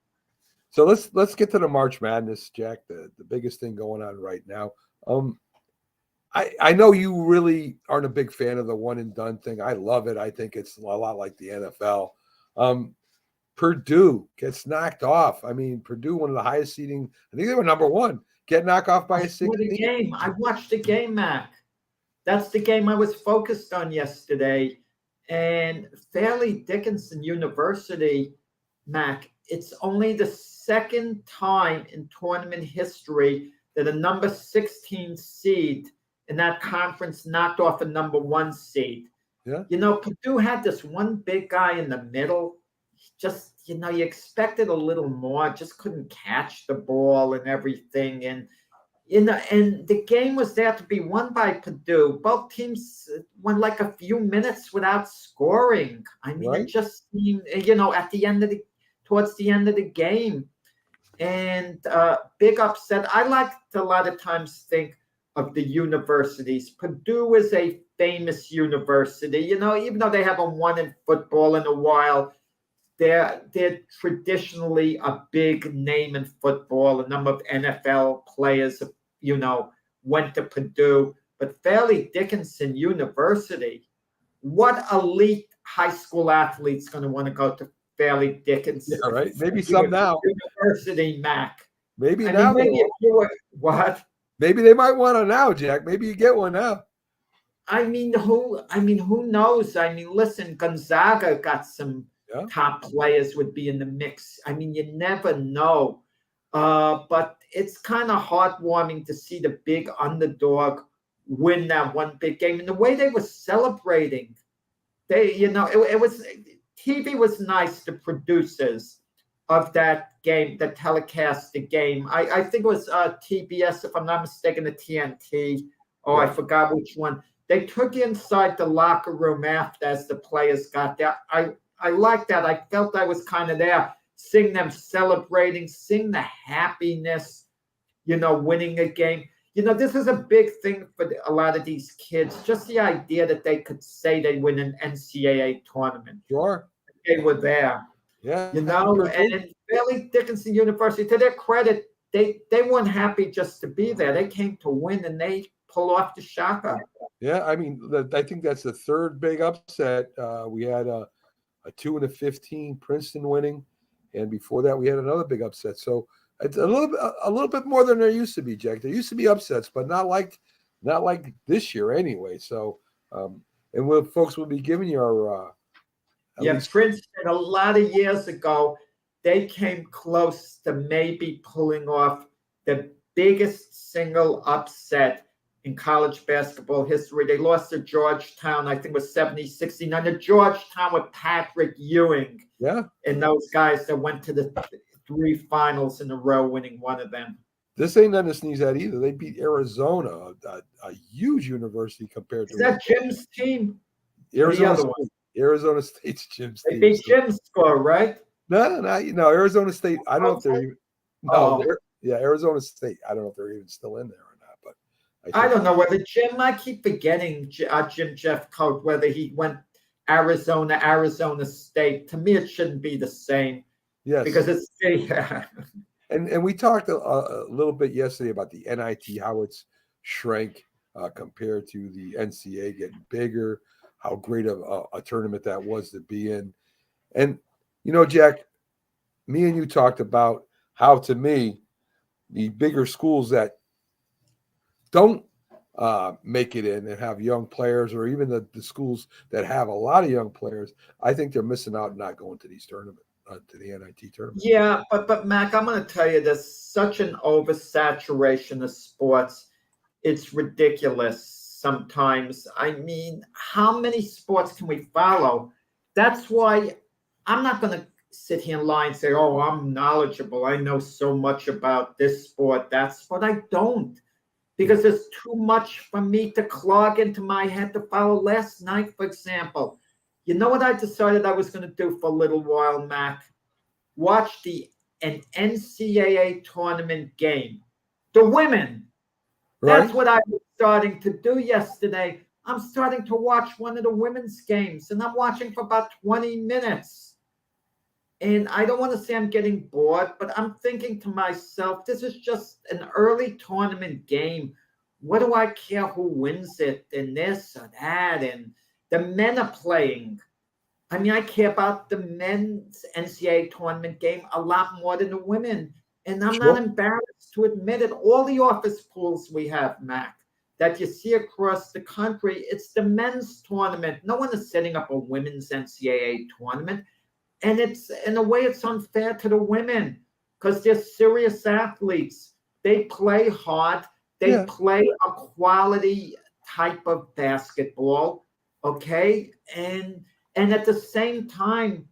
So let's get to the March Madness, Jack, the biggest thing going on right now. I know you really aren't a big fan of the one and done thing. I love it. I think it's a lot like the NFL. Purdue gets knocked off. I mean, Purdue, one of the highest seeding. I think they were number one. Get knocked off by a 16. Game. I watched the game, Mac. That's the game I was focused on yesterday. And Fairleigh Dickinson University, Mac, it's only the second time in tournament history that a number 16 seed in that conference knocked off a number 1 seed. Yeah. You know, Purdue had this one big guy in the middle. Just, you know, you expected a little more, just couldn't catch the ball and everything. And, you know, and the game was there to be won by Purdue. Both teams went like a few minutes without scoring. I mean, It just seemed, you know, towards the end of the game. And big upset. I like to a lot of times think of the universities. Purdue is a famous university. You know, even though they haven't won in football in a while, they're traditionally a big name in football. A number of NFL players, you know, went to Purdue. But Fairleigh Dickinson University, what elite high school athlete's going to want to go to Fairleigh Dickinson? Yeah, right. Maybe some now. University, Mac. Maybe now. Maybe if you were, what? Maybe they might want to now, Jack. Maybe you get one now. I mean, who knows? I mean, listen, Gonzaga got some top players would be in the mix. I mean, you never know. But it's kind of heartwarming to see the big underdog win that one big game. And the way they were celebrating, it was TV was nice, the producers of that game, that telecast the game. I think it was TBS, if I'm not mistaken, the TNT. I forgot which one. They took you inside the locker room after as the players got there. I like that. I felt I was kind of there, seeing them celebrating, seeing the happiness, you know, winning a game. You know, this is a big thing for a lot of these kids, just the idea that they could say they win an NCAA tournament. Sure. They were there. Yeah. You know, and Fairleigh Dickinson University, to their credit, they weren't happy just to be there. They came to win, and they pulled off the shocker. Yeah, I mean, I think that's the third big upset. We had a 2-15 Princeton winning, and before that we had another big upset. So it's a little bit more than there used to be, Jack. There used to be upsets, but not like this year anyway. So and folks will be giving you our Princeton, a lot of years ago, they came close to maybe pulling off the biggest single upset in college basketball history. They lost to Georgetown, I think it was 70-69. The Georgetown with Patrick Ewing. Yeah. And those guys that went to the 3 finals in a row, winning one of them. This ain't nothing to sneeze at either. They beat Arizona, a huge university compared to. Is that Jim's team? Arizona State's Jim's team. They beat Jim's score, right? No, Arizona State. I don't know if they're even. Arizona State. I don't know if they're even still in there or not. But I don't know whether Jim. I keep forgetting Jim Jeffcoat, whether he went Arizona State. To me, it shouldn't be the same. Yes, because it's. And we talked a little bit yesterday about the NIT, how it's shrank compared to the NCAA getting bigger, how great of a tournament that was to be in. And, you know, Jack, me and you talked about how, to me, the bigger schools that don't make it in and have young players, or even the schools that have a lot of young players, I think they're missing out not going to these tournaments, to the NIT tournament. Yeah, but Mac, I'm going to tell you, there's such an oversaturation of sports. It's ridiculous sometimes. I mean, how many sports can we follow? That's why I'm not going to sit here and lie and say, oh, I'm knowledgeable. I know so much about this sport, that sport. I don't, because there's too much for me to clog into my head to follow. Last night, for example, you know what I decided I was going to do for a little while, Mac? Watch an NCAA tournament game. The women. Right? That's what I was starting to do yesterday. I'm starting to watch one of the women's games, and I'm watching for about 20 minutes. And I don't want to say I'm getting bored, but I'm thinking to myself, this is just an early tournament game. What do I care who wins it and this or that? And the men are playing. I mean, I care about the men's NCAA tournament game a lot more than the women. And I'm not embarrassed to admit it. All the office pools we have, Mac, that you see across the country, it's the men's tournament. No one is setting up a women's NCAA tournament. And it's, in a way, it's unfair to the women because they're serious athletes. They play hard. They play a quality type of basketball, okay? And at the same time,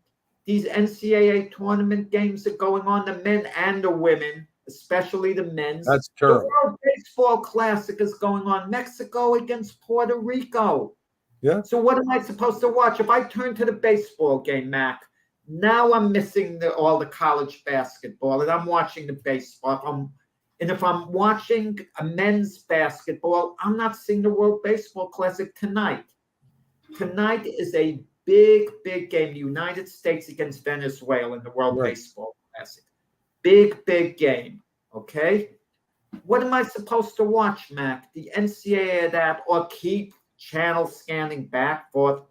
these NCAA tournament games are going on, the men and the women, especially the men's. That's terrible. The World Baseball Classic is going on, Mexico against Puerto Rico. Yeah. So what am I supposed to watch? If I turn to the baseball game, Mac, now I'm missing all the college basketball, and I'm watching the baseball. If I'm watching a men's basketball, I'm not seeing the World Baseball Classic tonight. Tonight is a big game. The United States against Venezuela in the World Baseball Classic. Big game. Okay? What am I supposed to watch, Mac? The NCAA of that, or keep channel scanning back, forth?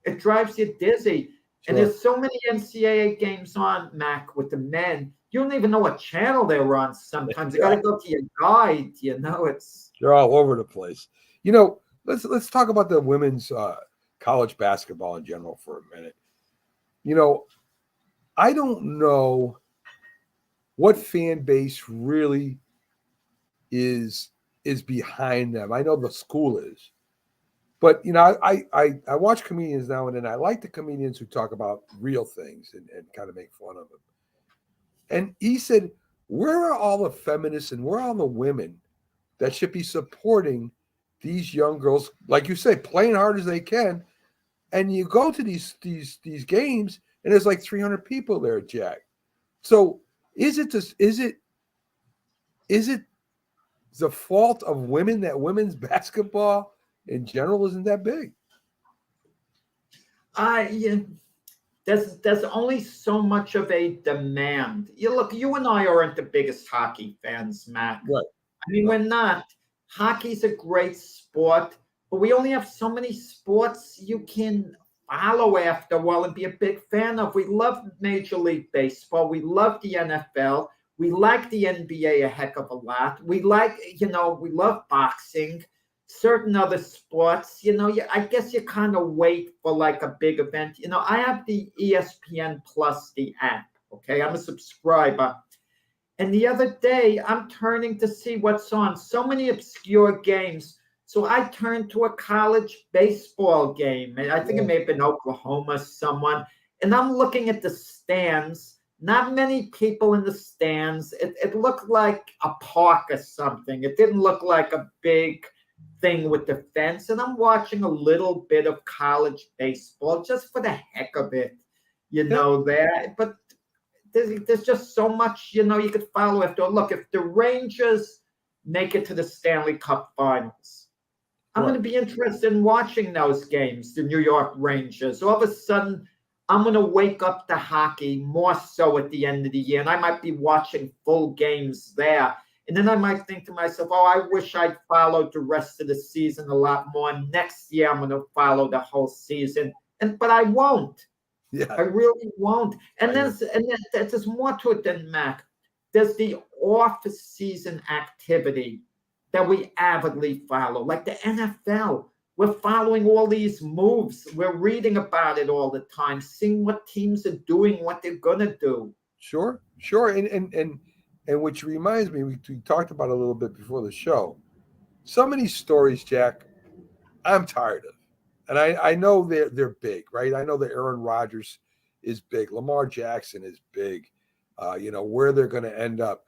It drives you dizzy. And there's so many NCAA games on, Mac, with the men. You don't even know what channel they're on sometimes. You got to go to your guide. They're all over the place. You know, let's talk about the women's college basketball in general for a minute. You know, I don't know what fan base really is behind them. I know the school is. But, you know, I watch comedians now and then. I like the comedians who talk about real things and kind of make fun of them. And he said, where are all the feminists and where are all the women that should be supporting these young girls, like you say, playing hard as they can? And you go to these games and there's like 300 people there, Jack. So is it the fault of women that women's basketball in general isn't that big? There's only so much of a demand. You and I aren't the biggest hockey fans, Matt. Right. I mean, we're not. Hockey's a great sport, but we only have so many sports you can follow after a while and be a big fan of. We love Major League Baseball. We love the NFL. We like the NBA a heck of a lot. We love boxing. Certain other sports, I guess you kind of wait for like a big event. I have the ESPN Plus, the app, okay? I'm a subscriber. And the other day, I'm turning to see what's on. So many obscure games. So I turned to a college baseball game. I think it may have been Oklahoma, someone. And I'm looking at the stands. Not many people in the stands. It looked like a park or something. It didn't look like a big thing with the fence, and I'm watching a little bit of college baseball just for the heck of it, there. But there's just so much, you could follow after. Look, if the Rangers make it to the Stanley Cup Finals, I'm going to be interested in watching those games, the New York Rangers. All of a sudden, I'm going to wake up to hockey more so at the end of the year, and I might be watching full games there. And then I might think to myself, I wish I'd followed the rest of the season a lot more. Next year, I'm going to follow the whole season. But I won't. Yeah. I really won't. And there's more to it than Mac. There's the off-season activity that we avidly follow, like the NFL. We're following all these moves. We're reading about it all the time, seeing what teams are doing, what they're gonna do. Sure. And which reminds me, we talked about it a little bit before the show. Some of these stories, Jack, I'm tired of. And I know they're big, right? I know that Aaron Rodgers is big. Lamar Jackson is big. Where they're going to end up.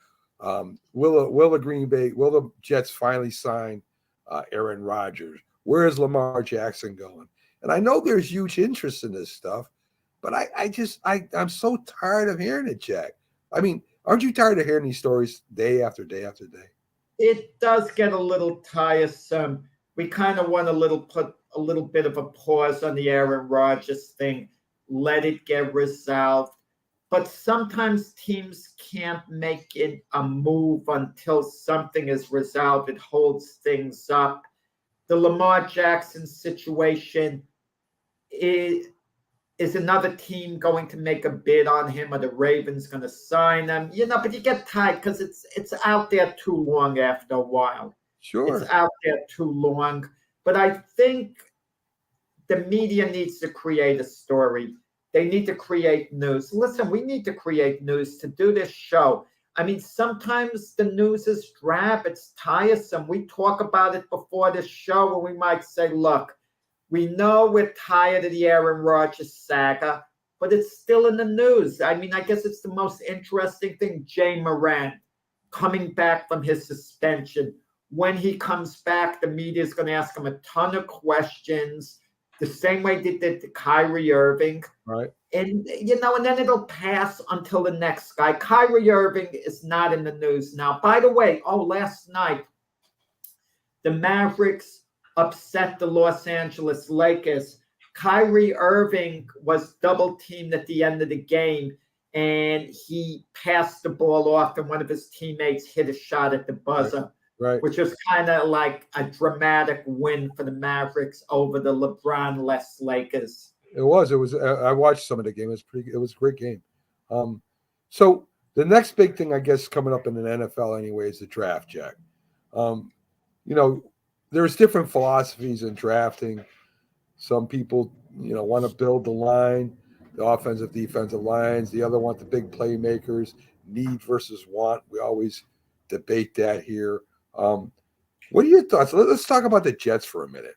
Will the Jets finally sign Aaron Rodgers? Where is Lamar Jackson going? And I know there's huge interest in this stuff, but I'm so tired of hearing it, Jack. I mean, aren't you tired of hearing these stories day after day after day? It does get a little tiresome. We kind of want put a little bit of a pause on the Aaron Rodgers thing, let it get resolved. But sometimes teams can't make it a move until something is resolved. It holds things up. The Lamar Jackson situation is another team going to make a bid on him? Are the Ravens going to sign him? But you get tired because it's out there too long after a while. Sure. It's out there too long. But I think the media needs to create a story. They need to create news. Listen, we need to create news to do this show. I mean, sometimes the news is drab. It's tiresome. We talk about it before the show, and we might say, look, we know we're tired of the Aaron Rodgers saga, but it's still in the news. I mean, I guess it's the most interesting thing. Jay Moran coming back from his suspension. When he comes back, the media is going to ask him a ton of questions, the same way they did to Kyrie Irving. Right. And then it'll pass until the next guy. Kyrie Irving is not in the news now. By the way, last night, the Mavericks upset the Los Angeles Lakers. Kyrie Irving was double teamed at the end of the game, and he passed the ball off, and one of his teammates hit a shot at the buzzer. Right. Which was kind of like a dramatic win for the Mavericks over the LeBron-less Lakers. It was. I watched some of the game. It was a great game. So the next big thing, I guess, coming up in the NFL anyway is the draft, Jack. There's different philosophies in drafting. Some people, want to build the line, the offensive, defensive lines. The other want the big playmakers, need versus want. We always debate that here. What are your thoughts? Let's talk about the Jets for a minute,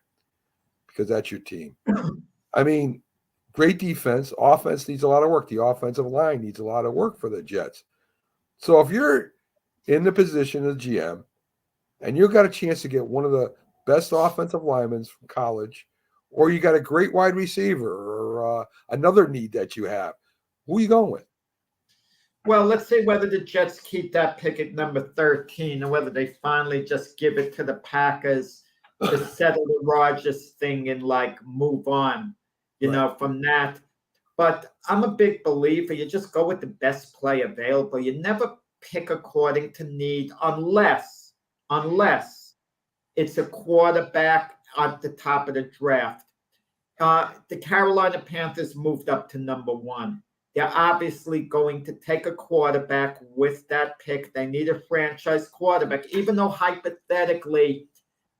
because that's your team. I mean, great defense. Offense needs a lot of work. The offensive line needs a lot of work for the Jets. So if you're in the position of GM and you've got a chance to get one of the best offensive linemen from college, or you got a great wide receiver or another need that you have, who are you going with? Well, let's see whether the Jets keep that pick at number 13 or whether they finally just give it to the Packers to settle the Rodgers thing and move on, from that. But I'm a big believer. You just go with the best play available. You never pick according to need unless it's a quarterback at the top of the draft. The Carolina Panthers moved up to number 1. They're obviously going to take a quarterback with that pick. They need a franchise quarterback, even though hypothetically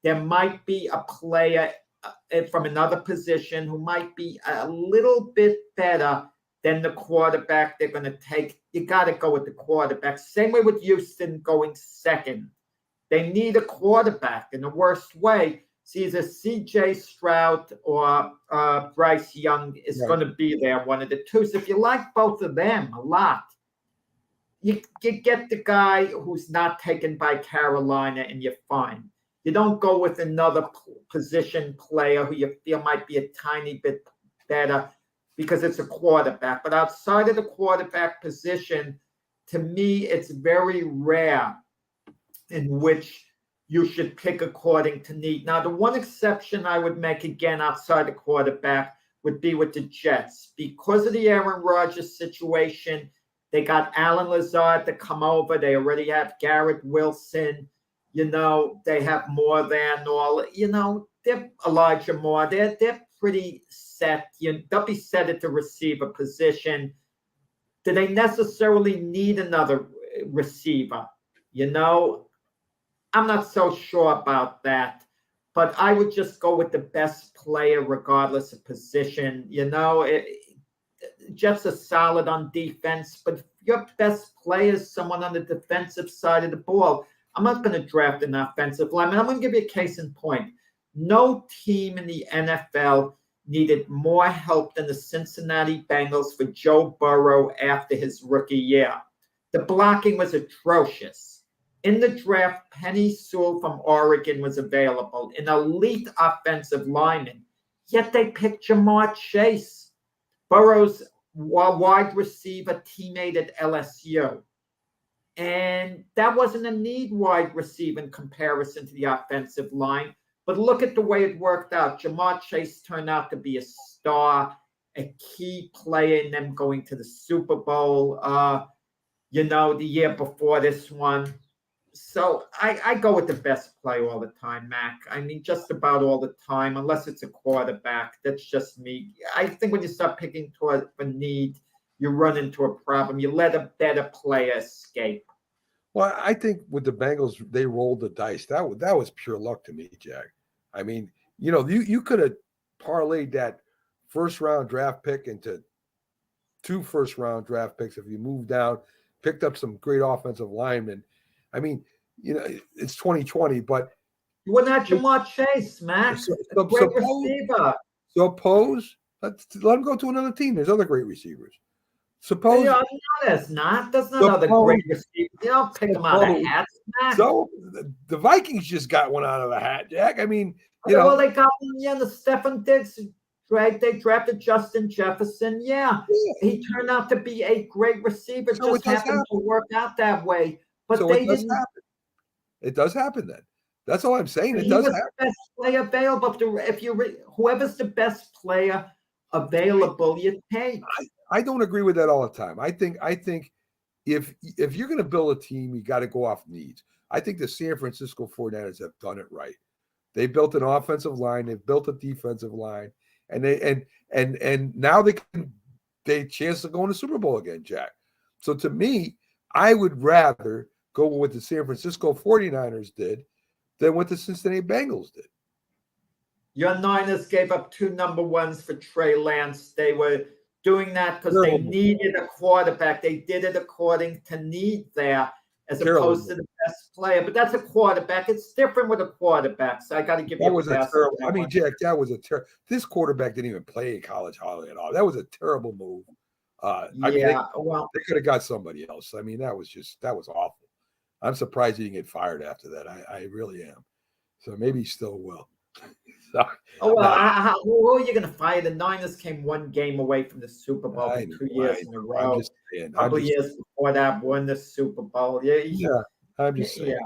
there might be a player from another position who might be a little bit better than the quarterback they're going to take. You got to go with the quarterback. Same way with Houston going second. They need a quarterback in the worst way. See, either C.J. Stroud or Bryce Young is going to be there, one of the two. So if you like both of them a lot, you get the guy who's not taken by Carolina and you're fine. You don't go with another position player who you feel might be a tiny bit better because it's a quarterback. But outside of the quarterback position, to me, it's very rare in which you should pick according to need. Now, the one exception I would make, again, outside the quarterback, would be with the Jets. Because of the Aaron Rodgers situation, they got Alan Lazard to come over. They already have Garrett Wilson. They have more than all. They're Elijah Moore. They're pretty set. They'll be set at the receiver position. Do they necessarily need another receiver? I'm not so sure about that. But I would just go with the best player regardless of position. Jets are solid on defense, but if your best player is someone on the defensive side of the ball, I'm not going to draft an offensive lineman. I'm going to give you a case in point. No team in the NFL needed more help than the Cincinnati Bengals for Joe Burrow after his rookie year. The blocking was atrocious. In the draft, Penny Sewell from Oregon was available, an elite offensive lineman. Yet they picked Jamar Chase, Burrow's wide receiver teammate at LSU. And that wasn't a need wide receiver in comparison to the offensive line. But look at the way it worked out. Jamar Chase turned out to be a star, a key player in them going to the Super Bowl, the year before this one. So I go with the best player all the time, Mac. I mean, just about all the time, unless it's a quarterback. That's just me. I think when you start picking for need, you run into a problem. You let a better player escape. Well, I think with the Bengals, they rolled the dice. That was pure luck to me, Jack. I mean, you could have parlayed that first-round draft pick into 2 first-round draft picks if you moved down, picked up some great offensive linemen. I mean, it's 2020, but you wouldn't have Jamar Chase, Max. Great receiver. Suppose let him go to another team. There's other great receivers. Suppose there's not. There's not other great receivers. You don't pick them out of hats, Max. So the Vikings just got one out of a hat, Jack. I mean, they got one. The Stefan Diggs. They drafted Justin Jefferson. Yeah, he turned out to be a great receiver. So just happened to work out that way. But so they it does didn't. happen. It does happen then. That's all I'm saying. It He does was happen. the best player available. Whoever's the best player available, you take. I don't agree with that all the time. I think if you're going to build a team, you got to go off needs. I think the San Francisco 49ers have done it right. They built an offensive line. They've built a defensive line, and now they chance to go in the Super Bowl again, Jack. So to me, I would rather go with what the San Francisco 49ers did than what the Cincinnati Bengals did. Your Niners gave up 2 number ones for Trey Lance. They were doing that because they needed a quarterback. They did it according to need there as opposed to the best player. But that's a quarterback. It's different with a quarterback. So I got to give you a pass. I mean, Jack, that was a terrible. This quarterback didn't even play in college hardly at all. That was a terrible move. They could have got somebody else. I mean, that was awful. I'm surprised he didn't get fired after that. I really am. So maybe he still will. Who are you going to fire? The Niners came 1 game away from the Super Bowl for 2 years in a row. A couple of years before that, won the Super Bowl. I'm just saying.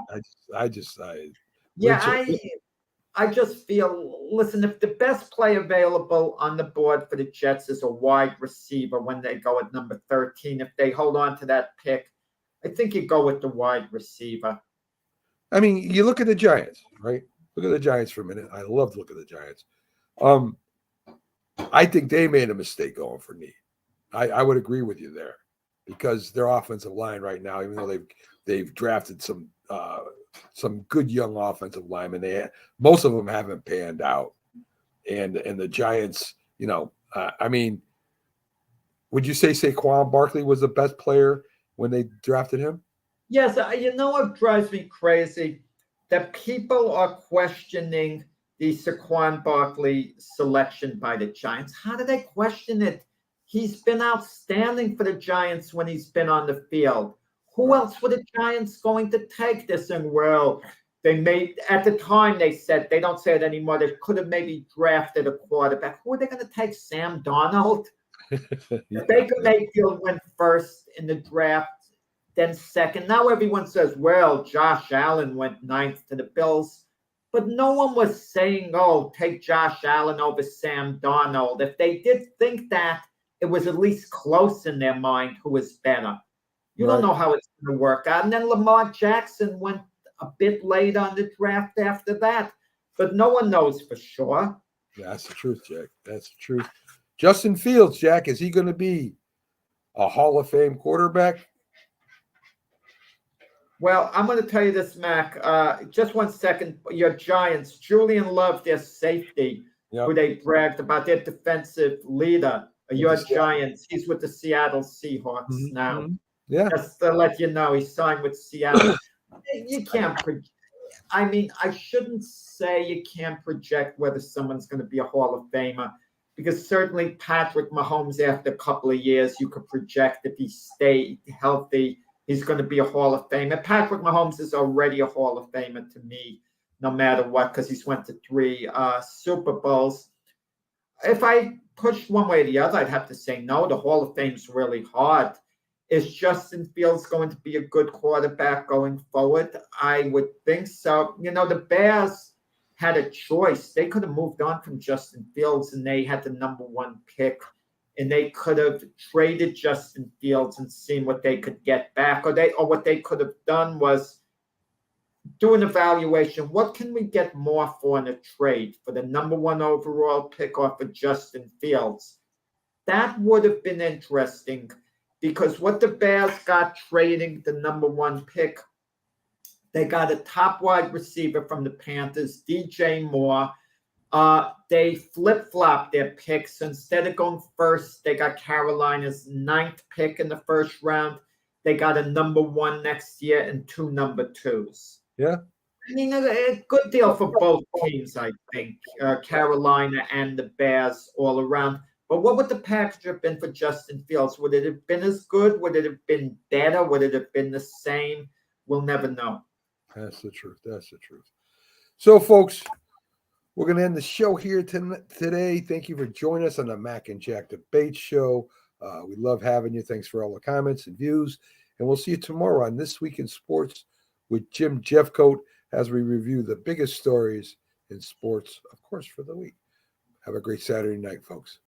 I just feel, listen, if the best player available on the board for the Jets is a wide receiver when they go at number 13, if they hold on to that pick, I think you go with the wide receiver. I mean, you look at the Giants, right? Look at the Giants for a minute. I love to look at the Giants. I think they made a mistake going for need. I would agree with you there because their offensive line right now, even though they've drafted some good young offensive linemen, most of them haven't panned out. And the Giants, I mean, would you say Saquon Barkley was the best player when they drafted him? Yes. What drives me crazy? That people are questioning the Saquon Barkley selection by the Giants. How do they question it? He's been outstanding for the Giants when he's been on the field. Who else were the Giants going to take this? And they made, at the time they said, they don't say it anymore, they could have maybe drafted a quarterback. Who are they going to take? Sam Darnold? Baker Mayfield went first in the draft. Then second. Now everyone says, well, Josh Allen went 9th to the Bills. But no one was saying, take Josh Allen over Sam Darnold. If they did think that, it was at least close in their mind who was better. You don't know how it's going to work out. And then Lamar Jackson went a bit late on the draft after that. But no one knows for sure. Yeah, that's the truth, Jack. That's the truth. Justin Fields, Jack, is he going to be a Hall of Fame quarterback? Well, I'm going to tell you this, Mac. Just 1 second. Your Giants, Julian Love, their safety, Yep. who they bragged about, their defensive leader. Your Giants, he's with the Seattle Seahawks now. Mhm. Yeah. Just to let you know, he signed with Seattle. You can't I mean, I shouldn't say you can't project whether someone's going to be a Hall of Famer, because certainly Patrick Mahomes, after a couple of years, you could project if he stayed healthy, he's going to be a Hall of Famer. Patrick Mahomes is already a Hall of Famer to me, no matter what, because he's went to 3 Super Bowls. If I pushed one way or the other, I'd have to say no. The Hall of Fame's really hard. Is Justin Fields going to be a good quarterback going forward? I would think so. You know, the Bears had a choice. They could have moved on from Justin Fields, and they had the number 1 pick, and they could have traded Justin Fields and seen what they could get back, or what they could have done was do an evaluation. What can we get more for in a trade, for the number 1 overall pick or for Justin Fields? That would have been interesting, because what the Bears got trading the number 1 pick, they got a top wide receiver from the Panthers, DJ Moore. They flip-flopped their picks. So instead of going first, they got Carolina's 9th pick in the first round. They got a number 1 next year and 2 number 2s. Yeah. I mean, a good deal for both teams, I think, Carolina and the Bears all around. But what would the package have been for Justin Fields? Would it have been as good? Would it have been better? Would it have been the same? We'll never know. That's the truth. That's the truth. So, folks, we're going to end the show here today. Thank you for joining us on the Mac and Jack Debate Show. We love having you. Thanks for all the comments and views. And we'll see you tomorrow on This Week in Sports with Jim Jeffcoat as we review the biggest stories in sports, of course, for the week. Have a great Saturday night, folks.